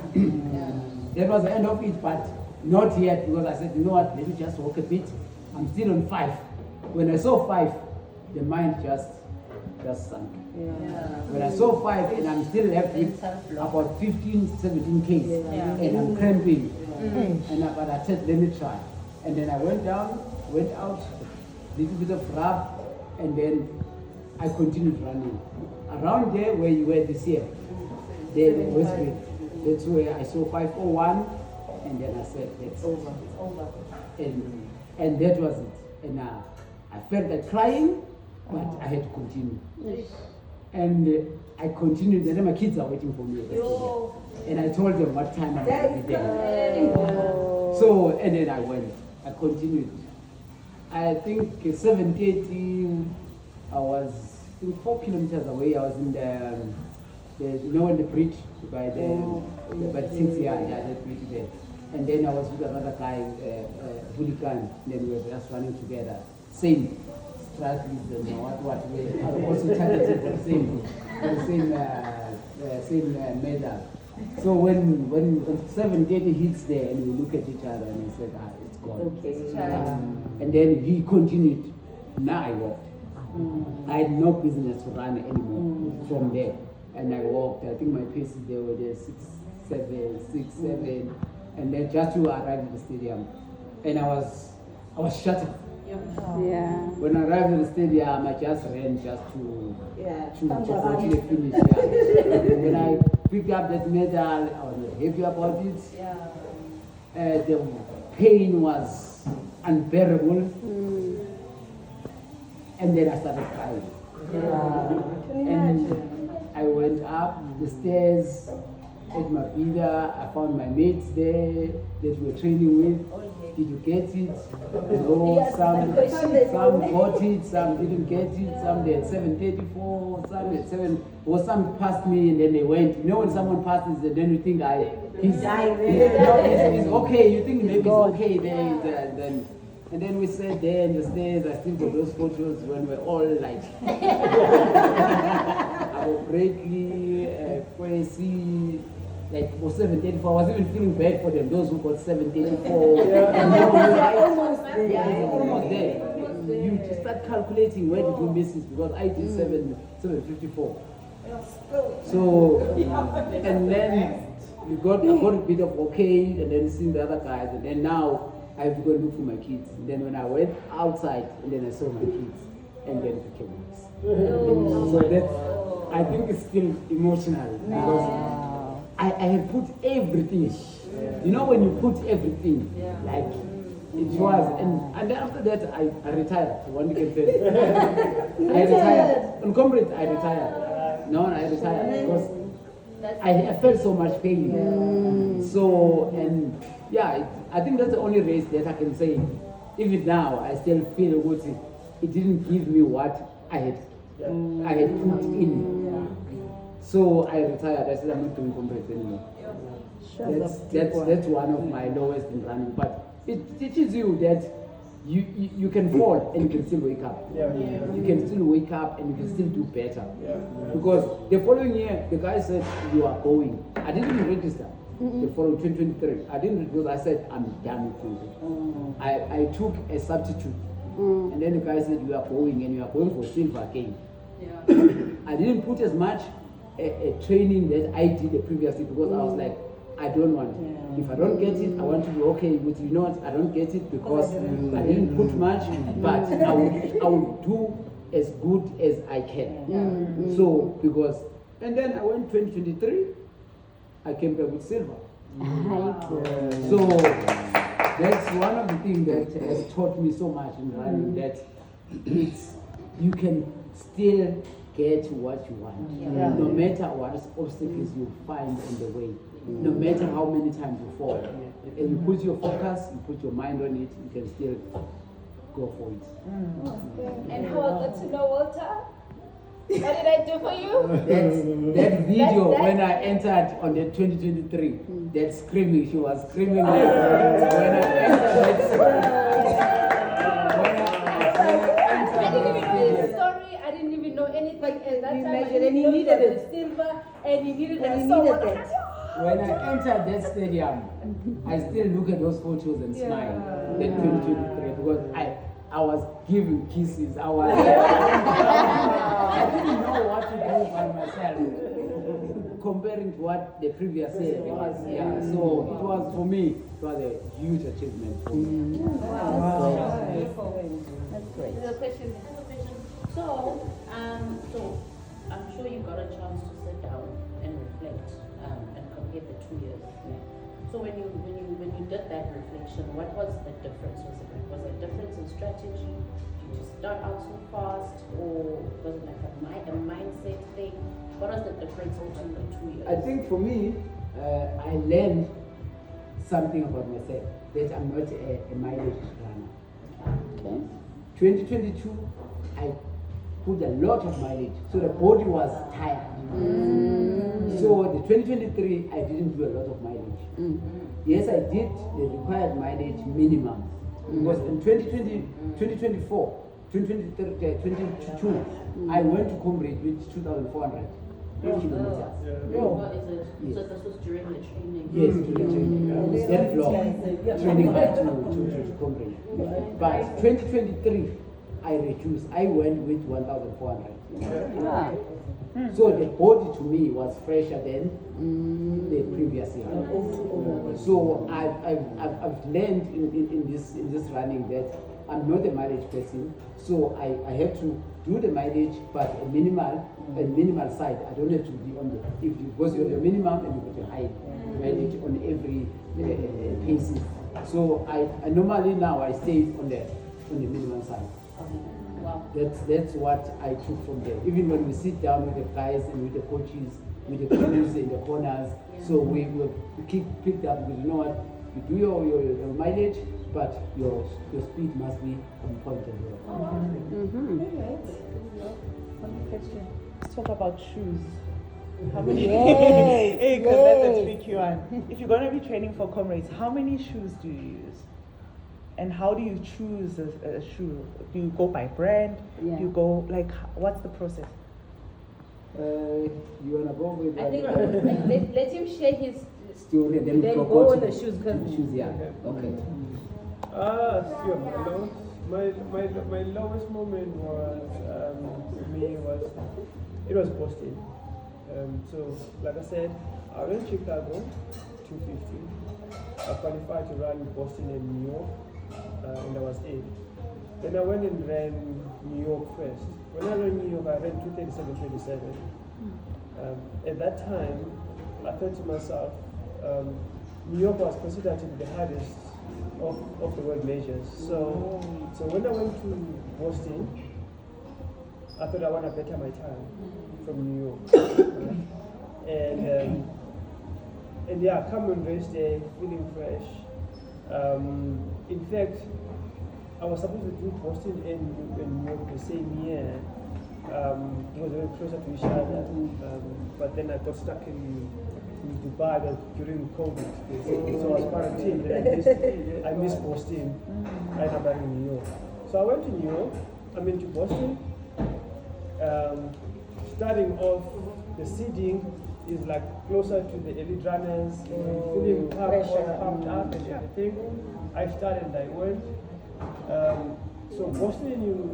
That was the end of it, but not yet, because I said, you know what, let me just walk a bit. I'm still on 5. When I saw 5, the mind just sunk. When I saw 5 and I'm still left with about 15, 17 Ks and I'm cramping. But I said, let me try. And then I went down, went out, little bit of rub, and then I continued running. Around there where you were this year, there in Westgate, that's where I saw 5:01, and then I said, it's over. And that was it. And I felt like crying, but I had to continue. And I continued, and then my kids are waiting for me. And I told them what time I was be there. So, and then I went. I continued. I think 7:30, I was 4 kilometers away. I was in in the bridge by the 6 that bridge there. And then I was with another guy, Hooligan, and then we were just running together. Same strategies and what we are also targeted for the same medal. So when 7:30 hits there and we look at each other and we said, it's gone. And then he continued. Now I walked. I had no business to run anymore from there. And I walked. I think my paces there were there 6, 7. and then just to arrive at the stadium, and I was shattered. Yeah. When I arrived at the stadium, I just ran just to Stand go around. to the finish. Yeah. And when I picked up that medal, I was not happy about it. The pain was unbearable, and then I started crying. And I went up the stairs at Mabida. I found my mates there that we were training with. Did you get it? No, some got it, some didn't get it, some they had 734, some had 7, or some passed me and then they went. You know when someone passes, then you think he's okay, you think maybe it's okay there, and then we sat there in the stairs. I still got those photos when we're all like Abu Bradley, Kwesi, like for 734. I was even feeling bad for them, those who got 734. And they were like, almost there. You just start calculating where did we miss it, because I did 754. So and then I got a bit of okay, and then seeing the other guys, and then now I have to go look for my kids. And then when I went outside, and then I saw my kids, and then it became worse. So that I think it's still emotional because I have put everything. You know when you put everything, like it was, and then after that I retired. One can tell. I retired. On comrade, I retired. No, I retired because I felt so much pain. So, and yeah, I think that's the only race that I can say. Even now, I still feel good. It didn't give me what I had put in. So I retired. I said I'm not doing comrades anymore. That's one of my lowest in running. But it teaches you that you can fall and you can still wake up. You can still wake up and you can still do better. Because the following year, the guy said, you are going. I didn't even register the following 2023. I didn't, because I said, I'm done with you. I took a substitute. And then the guy said, you are going and you are going for silver again. I didn't put as much a training that I did the previous year because I was like, I don't want it. If I don't get it, I want to be okay with, you know what, I don't get it because I didn't put much, but I will do as good as I can. So, because, and then I went 2023, I came back with silver. So, that's one of the things that has taught me so much in running, that you can still get what you want. No matter what obstacles you find in the way. No matter how many times you fall, and you put your focus, you put your mind on it, you can still go for it. And how I got to know Walter? What did I do for you? That video when I entered on the 2023, that screaming, she was screaming when I entered I didn't even know his story. I didn't even know anything. Like at that time, I didn't know needed he it. was silver, and he needed And it he so needed much. it. When I entered that stadium, I still look at those photos and smile. That 2023, because I was giving kisses. I didn't know what to do by myself, comparing to what the previous year was. So it was, for me, it was a huge achievement for me. That's great. There's a question. So I'm sure you got a chance to sit down and reflect and compare the 2 years. So when you did that reflection, what was the difference? Was it a difference in strategy? Did you start out so fast, or was it like a mindset thing? What was the difference between the 2 years? I think for me, I learned something about myself, that I'm not a mileage runner. 2022, I put a lot of mileage, so the body was tired. So the 2023, I didn't do a lot of mileage. Yes, I did the required mileage minimum, because in 2024, 2023, 2022, I went to Comrade with 2,400 kilometers. What is it? Yes. So this was during the training? Yes, during training. That long training back to Comrade. But 2023, I reduced. I went with 1,400. So the body to me was fresher than the previous year. So I've learned in this running that I'm not a mileage person, so I have to do the mileage, but a minimal side. I don't have to be on the, because you have your minimum and you put your high mileage on every paces. So I normally now I stay on the minimum side. Wow. That's what I took from there. Even when we sit down with the guys and with the coaches, with the crews in the corners, so we picked up, because you know what, you do your mileage, but your speed must be on point as well. One question. Let's talk about shoes. How many? Yes, Because that's a yes. tricky one. If you're going to be training for comrades, how many shoes do you use? And how do you choose a shoe? Do you go by brand? Yeah. Do you go, like, what's the process? You wanna go with I think let him share his story and then then go go to on the the shoes, 'cause- shoes, yeah. Okay. Sure. My lowest moment was for me was Boston. So like I said, I ran Chicago 250. I qualified to run Boston and New York, and I was 8. Then I went and ran New York first. When I ran New York, I ran 237.27. At that time, I thought to myself, New York was considered to be the hardest of the world majors. So when I went to Boston, I thought I want to better my time from New York. And yeah, come on race day, feeling fresh. In fact, I was supposed to do Boston and New York the same year. It was very closer to each other. But then I got stuck in Dubai during COVID. So I was quarantined. I missed Boston right now back in New York. So I went to New York, to Boston. Starting off, the seeding is like closer to the elite runners, feeling pumped up and everything. I started and I went. So Boston, you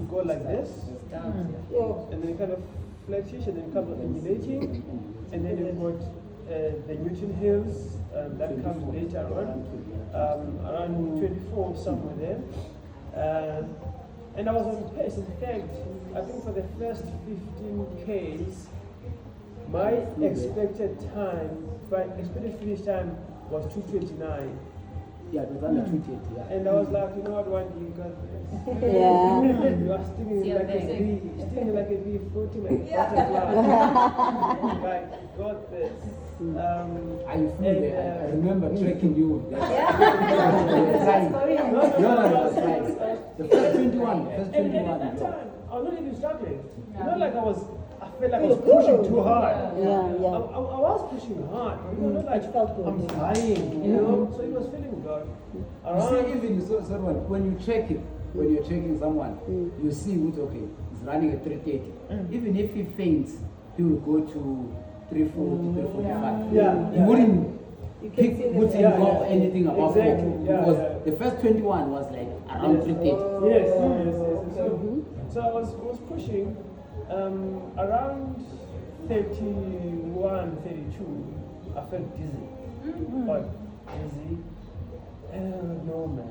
go like this, and then you kind of flatish, and then it comes accumulating, and then you've got the Newton Hills, that comes later on, around 24, somewhere there. And I was on pace. In fact, I think for the first 15 Ks, my expected finish time was 2:29. Yeah, it was under 2:30, yeah. And I was like, you know what, one you got this. Yeah. You are stinging like a bee, floating like a butterfly. Like, got this. I feel that. I remember tracking you with that. No, No, it was like the first 21. And at that time, I was not even struggling. It's not like I felt like I was pushing too hard. I was pushing hard. Not like I'm flying, So it was feeling good. You see, even someone, when you check it, when you're checking someone, you see who's okay, he's running at 3:30. Even if he faints, he will go to 3:40, 3:45. Yeah. You wouldn't pick go anything above Exactly. 4, because the first 21 was like around 3:30. Yes. So I was pushing around 31, 32. I felt dizzy. But dizzy. And I don't know, man.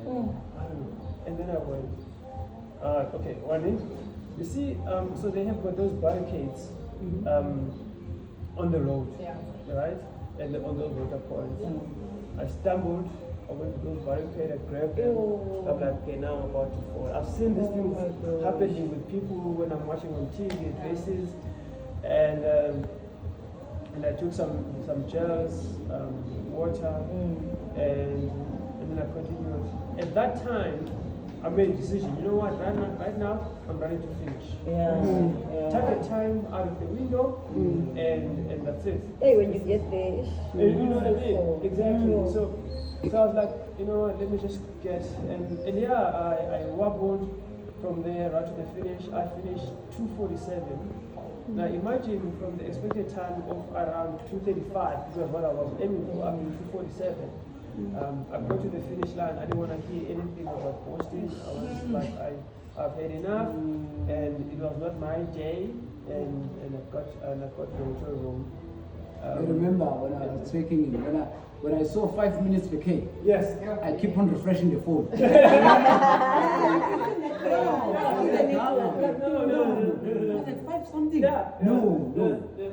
I don't know. And then I went, okay, one is, you see, so they have got those barricades on the road, right? And on those water points. I stumbled, I went to those barricades, I grabbed them. I'm like, okay, now I'm about to fall. I've seen these things happening with people when I'm watching on TV at races. And I took some gels, water, and then I continued. At that time, I made a decision. You know what? Right now, I'm ready to finish. Target time out of the window, and that's it. Hey, when you get there. You know what I mean? Exactly. So I was like, you know what? Let me just get and yeah, I wobbled from there right to the finish. I finished 2:47. Now imagine from the expected time of around 2:35, because what I was aiming for, I mean 2:47. I got to the finish line. I didn't want to hear anything about Boston. I was like, I I've had enough, and it was not my day, and I got the hotel room. I remember when I was checking in, when I saw 5 minutes vacay, Yes. I keep on refreshing the phone. No. 5 something. Yeah. No.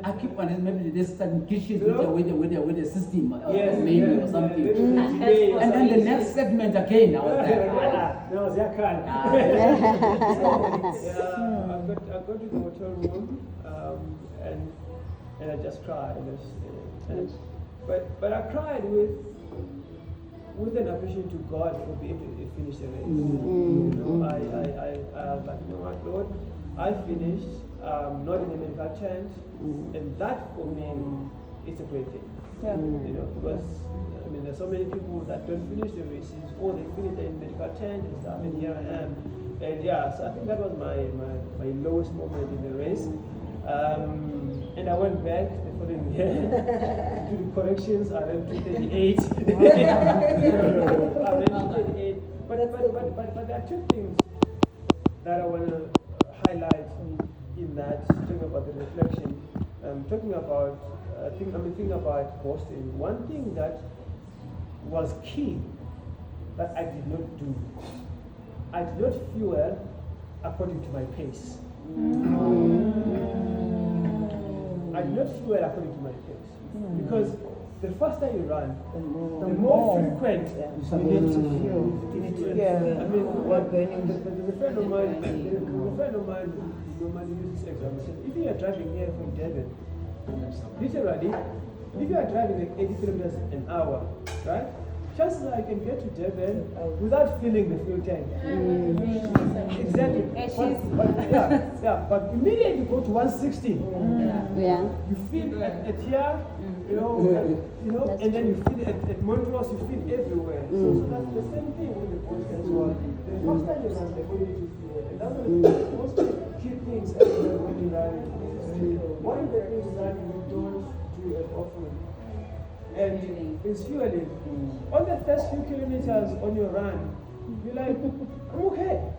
I keep on, maybe there's some glitches with the system, Yes, maybe yes, or something. yes, yes. And then the next segment again, I was like, No, they can't. ah. Yeah, I got to the hotel room, and I just cried. But I cried with an appreciation to God for being able to finish the race. You know, I was like, you know what, Lord, I finished, not in a medical tent, and that for me is a great thing. Yeah. You know, because I mean, there's so many people that don't finish the races, or they finish in medical tent and stuff, and here I am. And yeah, so I think that was my lowest moment in the race. And I went back the following year to the corrections. I ran 2:38. I ran 2:38. But there are two things that I want to highlight in that, talking about the reflection. Talking about thinking about Boston. One thing that was key that I did not do. I did not fuel according to my pace. I did not fuel according to my pace. Because the faster you run, the more frequent you need to fuel. Yeah. I mean, there's a friend of mine who normally uses this example. If you are driving here from Devon, literally, if you are driving like 80 kilometers an hour, right? Chances are you can get to Devon without filling the fuel tank. Exactly. But immediately you go to 160. Yeah. You feel at here, you know, and then you feel at Montrose, you feel everywhere. So that's the same thing with the body as well. The first time you run, the body needs to feel. And that's one of the most key things when you run. One of the things that you don't do as often, and it's fueling. On the first few kilometers on your run, you're like, I'm okay.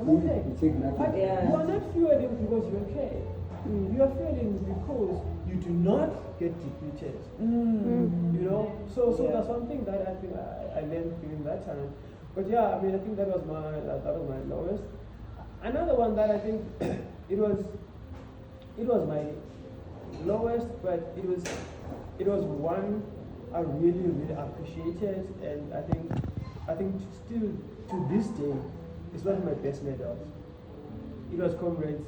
But you are not fueling because you're okay. You are fueling because you do not get depleted. You know? So that's one thing that I think I learned during that time. But yeah, I mean, I think that was my lowest. Another one that I think it was my lowest, but it was one I really appreciated, and I think still to this day it's one of my best medals. It was Comrades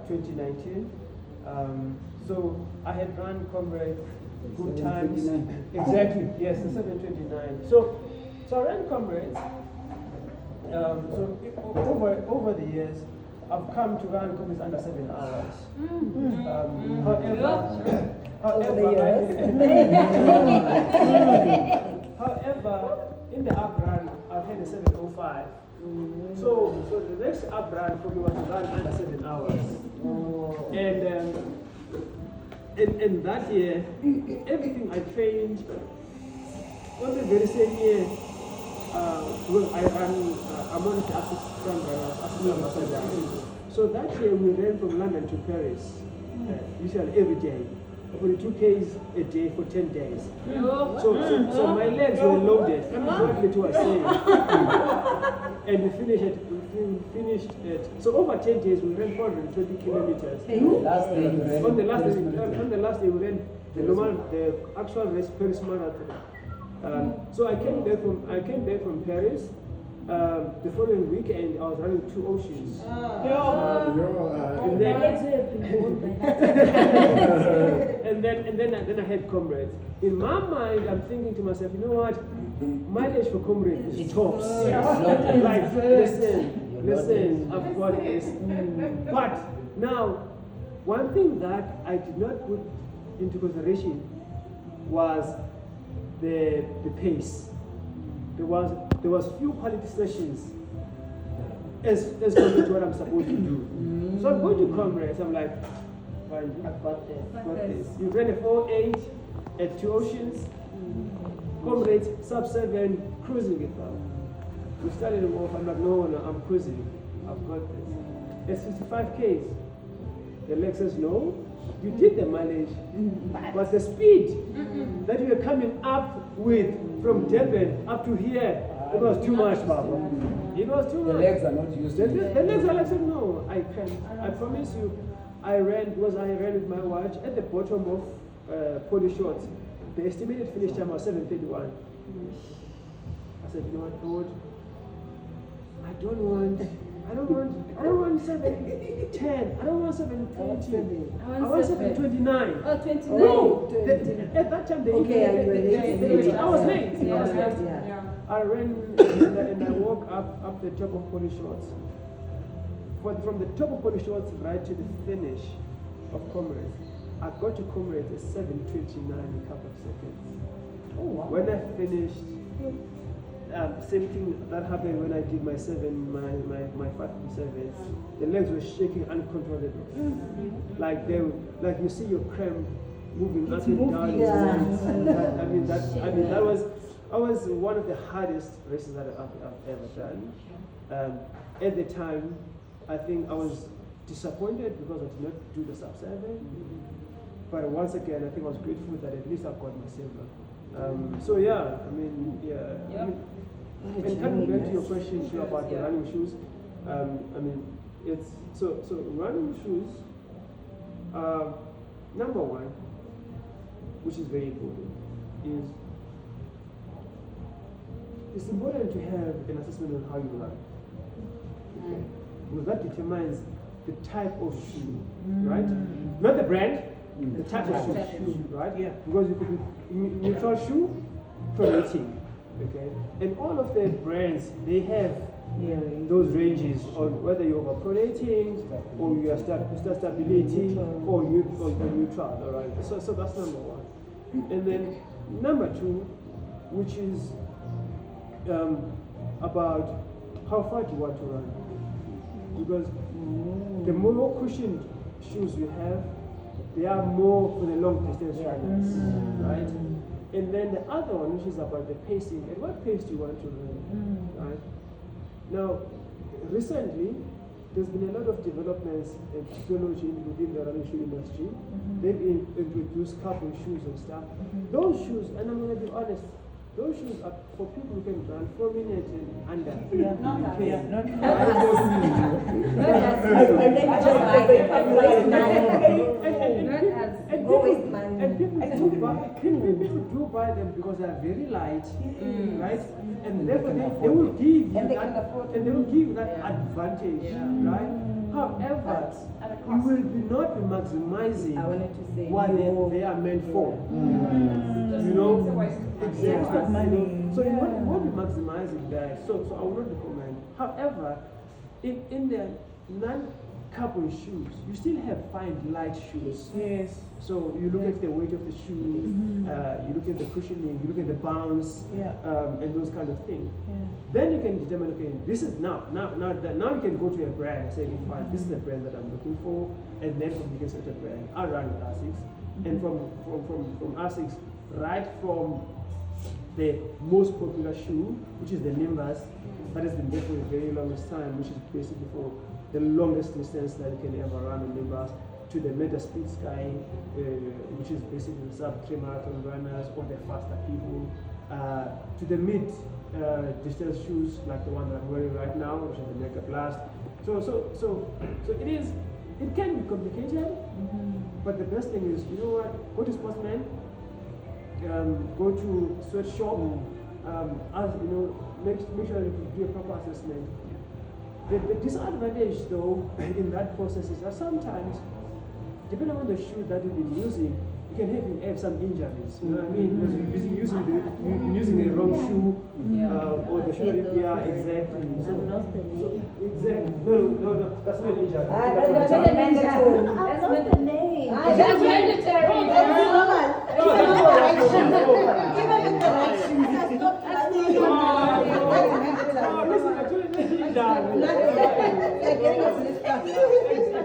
2019. So I had run Comrades good times. Exactly, yes, the 7:29. So I ran Comrades. Over the years, I've come to run Comrades under 7 hours. However, in the up run, I've had a 7:05. So the next up run for me was to run under 7 hours. And that year, everything I trained on the very same year. I ran among the assistant runners. So that year we ran from London to Paris, usually every day. 42 Ks a day for 10 days. So my legs were loaded, what Peter was saying. And we finished it. So over 10 days we ran 420 kilometers. On the last day we ran the actual race Paris Marathon. So I came back from Paris. The following weekend I was running 2 oceans. And then I had Comrades. In my mind, I'm thinking to myself, you know what? Mileage for Comrades is tops. Like, listen, I've got this. But now, one thing that I did not put into consideration was the pace. There was few quality sessions as compared to what I'm supposed to do. So I'm going to Comrades. I'm like, fine, I've got this. You ran a 4.8 at 2 oceans. Comrades sub 7, cruising it now. We started them off. I'm like, no, I'm cruising. I've got this. It's 55 Ks. The leg says no. You did the mileage, but the speed that you were coming up with from Durban up to here, it was too much, Baba. It was too much. The legs are not used The to it. legs are like, said, no, I can't. I promise you, I ran with my watch at the bottom of polo shorts. The estimated finish time was 7:31. I said, you know what, Lord? I don't want 7:10. I don't want 7:20. I want 7:29. Oh, 29. No, at that time I was late. Yeah. I ran and I walked up the top of Pony Shorts. From the top of Pony Shorts right to the finish of Comrades, I got to Comrades at 7:29 a couple of seconds. Oh, wow. When I finished, same thing that happened when I did my 5.7. The legs were shaking uncontrollably. Like you see your cramp moving up and down. Yeah. That was one of the hardest races that I've ever done. At the time, I think I was disappointed because I did not do the sub-7. But once again, I think I was grateful that at least I got my silver. And coming back to your question too about the running shoes, it's so running shoes. Number one, which is very important, is it's important to have an assessment on how you run. Okay. Because that determines the type of shoe, right? Not the brand, the type of shoe, right? Yeah. Because you could be neutral shoe, pronating, okay? And all of the brands, they have those ranges on whether you're pronating or you are stability or neutral, all right? So that's number one. And then number two, which is about how far do you want to run. Because the more cushioned shoes you have, they are more for the long distance runners, right? And then the other one, which is about the pacing, at what pace do you want to run, right? Now, recently, there's been a lot of developments in technology within the running shoe industry. They've introduced carbon shoes and stuff. Those shoes, and I'm going to be honest, those shoes are for people who can run 4 minutes and under. People do buy them because they are very light, right? And therefore they will give you that advantage, right? However, you will not be maximizing what they are meant for. You know, exactly. So you won't be maximizing that. So I will not recommend. However, in the non-carbon shoes, you still have fine light shoes. Yes. So you look at the weight of the shoe, you look at the cushioning, you look at the bounce, and those kind of things. Then you can determine, okay, this is now you can go to a brand and say, fine, this is the brand that I'm looking for, and then from you can select a brand. I run with ASICS, and from ASICS, right from the most popular shoe, which is the Nimbus, that has been there for a very longest time, which is basically for the longest distance that you can ever run on Nimbus, to the Meta Speed Sky, which is basically sub-3 marathon runners or the faster people, to the mid distance shoes like the one that I'm wearing right now, which is the Mega Blast. So it can be complicated, but the best thing is, you know what, go to Sportsman, go to Sweatshop, make sure you do a proper assessment. The disadvantage though in that process is that sometimes, depending on the shoe that you've been using, you can have some injuries. You know what I mean? Because you're using the wrong shoe, or the shoe. Exactly. Exactly. No, that's not an injury. That's not the name. That's mandatory.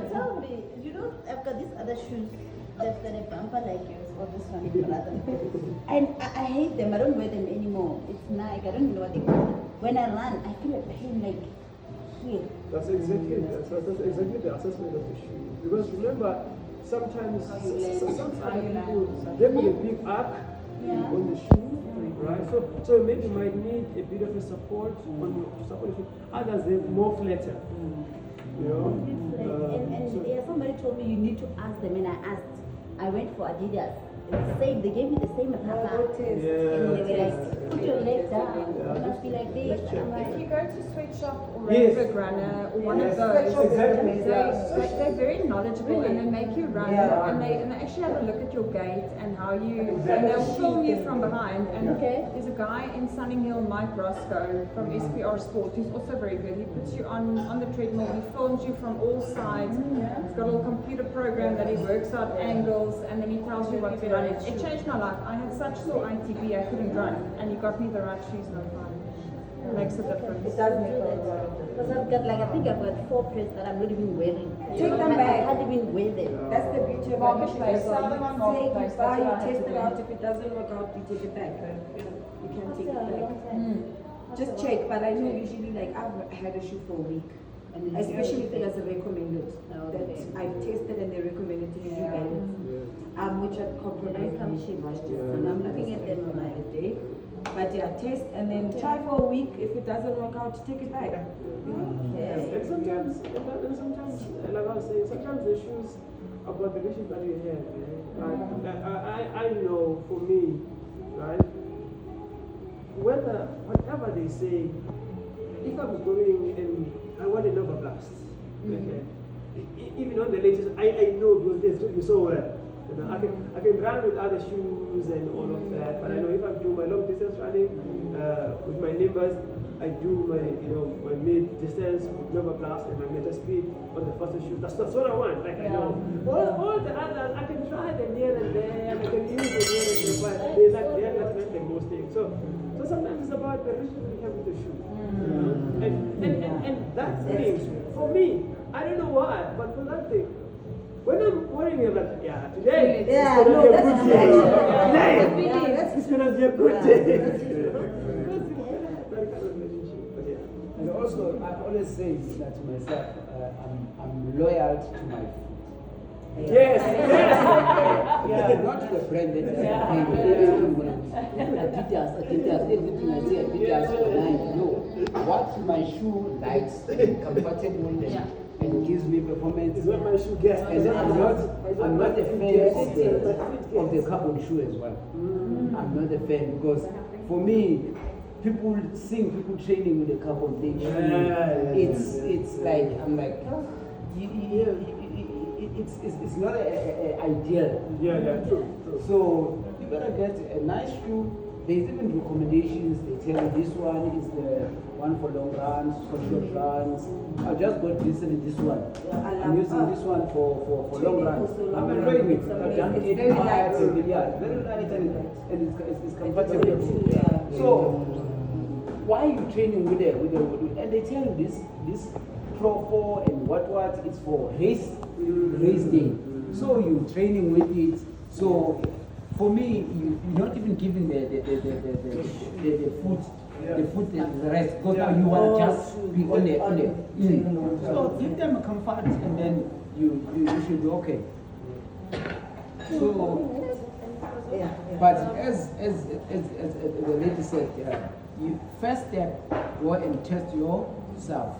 Tell me, you know, I've got these other shoes that's got a bumper like yours, or this one, rather. And I hate them. I don't wear them anymore. It's Nike. I don't know what they call them. When I run, I feel a pain like here. That's exactly the assessment of the shoe. Because remember, sometimes some people they put a big arc on the shoe, right? So maybe you might need a bit of a support on your support shoe. Others they more flatter. You know? Somebody told me you need to ask them, and I asked. I went for Adidas. They gave me the same attire. And they were like, put your leg down. It must be like this. I'm like, If you go to Sweatshop or Rainbow Runner or one of those, they're very knowledgeable and they make you run and they actually have a look at your gait and how you, and they'll film you from behind. And there's a guy in Sunninghill, Mike Roscoe from SPR Sport, who's also very good. He puts you on the treadmill, he films you from all sides. He's got a little computer program that he works out angles and then he tells you what to run. It changed my life. I had such sore ITB, I couldn't run, and he got me the right shoes and I'm fine. It makes a difference. it does make a difference. Because I've got I think I've got 4 pairs that I'm not even wearing. Take them back. I can't even wear them. That's the beauty of Marketplace. it. Sell them on Marketplace. Buy, you test it out. If it doesn't work out, you take it back. You can take it back. Just check, but I know usually I've had a shoe for a week. Especially if it doesn't recommend it. That I've tested and they recommend it to you guys. Which are compromised and I'm looking at them on a day. But test and then try for a week. If it doesn't work out, take it back. And sometimes, like I was saying, sometimes the shoes about the issues that you have. I know for me, right? Whatever they say, if I'm going and I want a Nova Blast, okay? Even on the latest, I know because they suit me so well. You know, I can run with other shoes and all of that, but I know if I do my long distance running with my neighbors, I do my mid distance with Nova Blast and my meta speed on the faster shoes. That's what I want. I know all the others I can try them here and there, and I can use them here and there, but they're not the most thing. So sometimes it's about the relationship you have with the shoe. And that thing for me, I don't know why, but for that thing. When I'm wearing it, like, today Yeah, it's no, gonna that's be a good day. exactly. It's gonna be a good day. That kind of relationship. But And also, I always say that to myself, I'm loyal to my food. yes. Not to the brand that is Adidas, everything I say Adidas online. No, what my shoe likes, comfortable and gives me performance. It's what my shoe gets. And then I'm not a fan of the carbon shoe as well. I'm not a fan because for me, people training with the carbon thing. It's like I'm like, it's not ideal. True. So you better get a nice shoe. There's even recommendations. They tell you this one is the one for long runs, for short runs. I just got this one. I'm using this one for long runs. I'm enjoying it. I've done it. It's very light. Very light and it's comfortable. So why are you training with it? And they tell you this Pro 4 and what it's for race day. So you training with it. So for me, you're not even giving the foot the rest because now you want to just be on the So give them a comfort and then you should be okay. So, but as the lady said, you first step go and test yourself,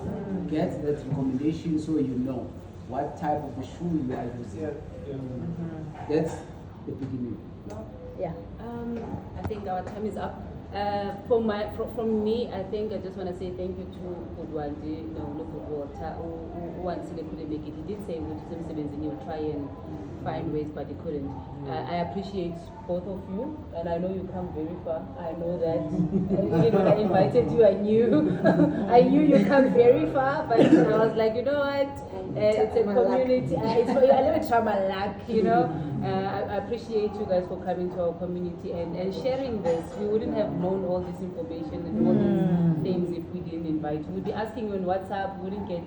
get that recommendation so you know what type of a shoe you are using. That's the beginning. Yeah. I think our time is up. From me, I think I just want to say thank you to Udwandi, Walter, Santuli couldn't make it. He did say he'll try and find ways, but he couldn't. I appreciate both of you, and I know you come very far. I know that when I invited you, I knew you come very far, but I was like, you know what? It's a community. Let me try my luck, I appreciate you guys for coming to our community and sharing this. We wouldn't have known all this information and all these things if we didn't invite you. We'd be asking you on WhatsApp, we wouldn't get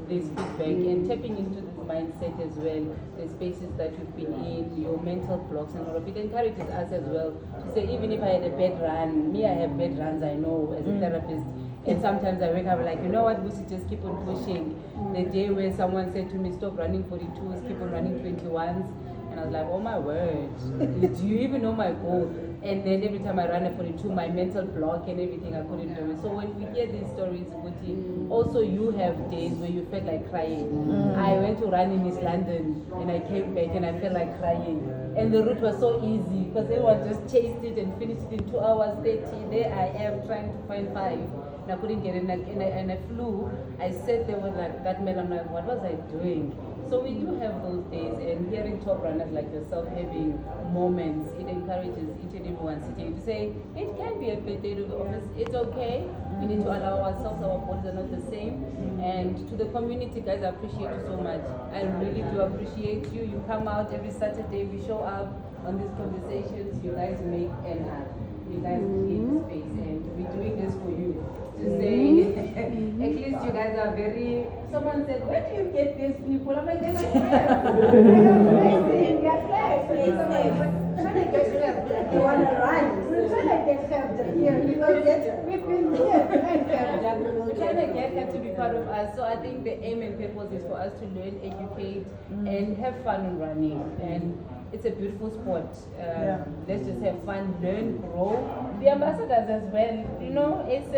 this feedback and tapping into this mindset as well, the spaces that you've been in, your mental blocks and all of it encourages us as well to say even if I had a bad run, I have bad runs, I know as a therapist, And sometimes I wake up like, you know what, Lucy, just keep on pushing. The day where someone said to me, stop running 42s, keep on running 21s. And I was like, oh my word, do you even know my goal? And then every time I run a 42, my mental block and everything, I couldn't do it. So when we hear these stories, Guti, also you have days where you felt like crying. I went to run in East London and I came back and I felt like crying. And the route was so easy because everyone just chased it and finished it in 2 hours 30. There I am trying to find 5. And I couldn't get it, and I flew. I sat there with like that man. I'm like, what was I doing? So we do have those days, and hearing top runners like yourself having moments, it encourages each and everyone sitting to say, it can be a bit day to the office. It's okay. We need to allow ourselves. Our bodies are not the same. And to the community, guys, I appreciate you so much. I really do appreciate you. You come out every Saturday. We show up on these conversations. You guys make an art. You guys create space, and we're doing this for you. To say, at least you guys are very. Someone said, where do you get these people? I'm like, they're like friends. They're friends. Trying to get help. You want to run? We're trying to get help here because we've been here. We're trying to get her to be part of us. So I think the aim and purpose is for us to learn, educate, and have fun in running. And it's a beautiful sport. Let's just have fun, learn, grow. The ambassadors as well. You know, it's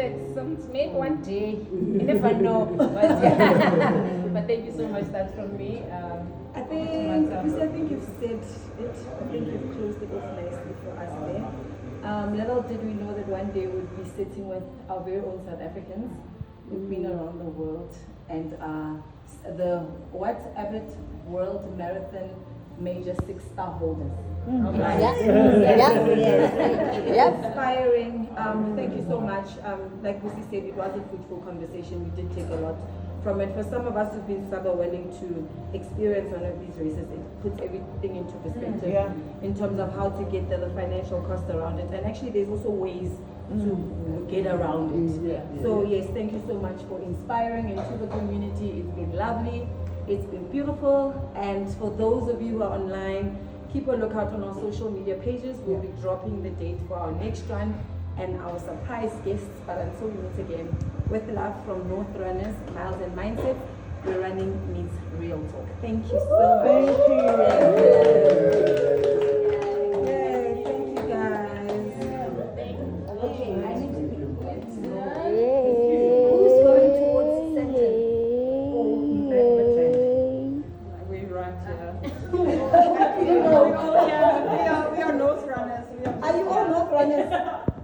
maybe one day. You never know. But thank you so much. That's from me. I think you've said it. I think you've closed it off nicely for us there. Little did we know that one day we'd be sitting with our very own South Africans who've been around the world and the Abbott World Marathon Major 6-star holders. Inspiring. Thank you so much. Like Lucy said, it was a fruitful conversation. We did take a lot from it. For some of us who've been willing to experience one of these races, it puts everything into perspective in terms of how to get the financial cost around it. And actually, there's also ways to get around it. So yes, thank you so much for inspiring and to the community. It's been lovely. It's been beautiful. And for those of you who are online, keep a lookout on our social media pages. We'll be dropping the date for our next run and our surprise guests. But until we meet again, with love from North Runners, Miles and Mindset, where running meets real talk. Thank you so much. Thank you.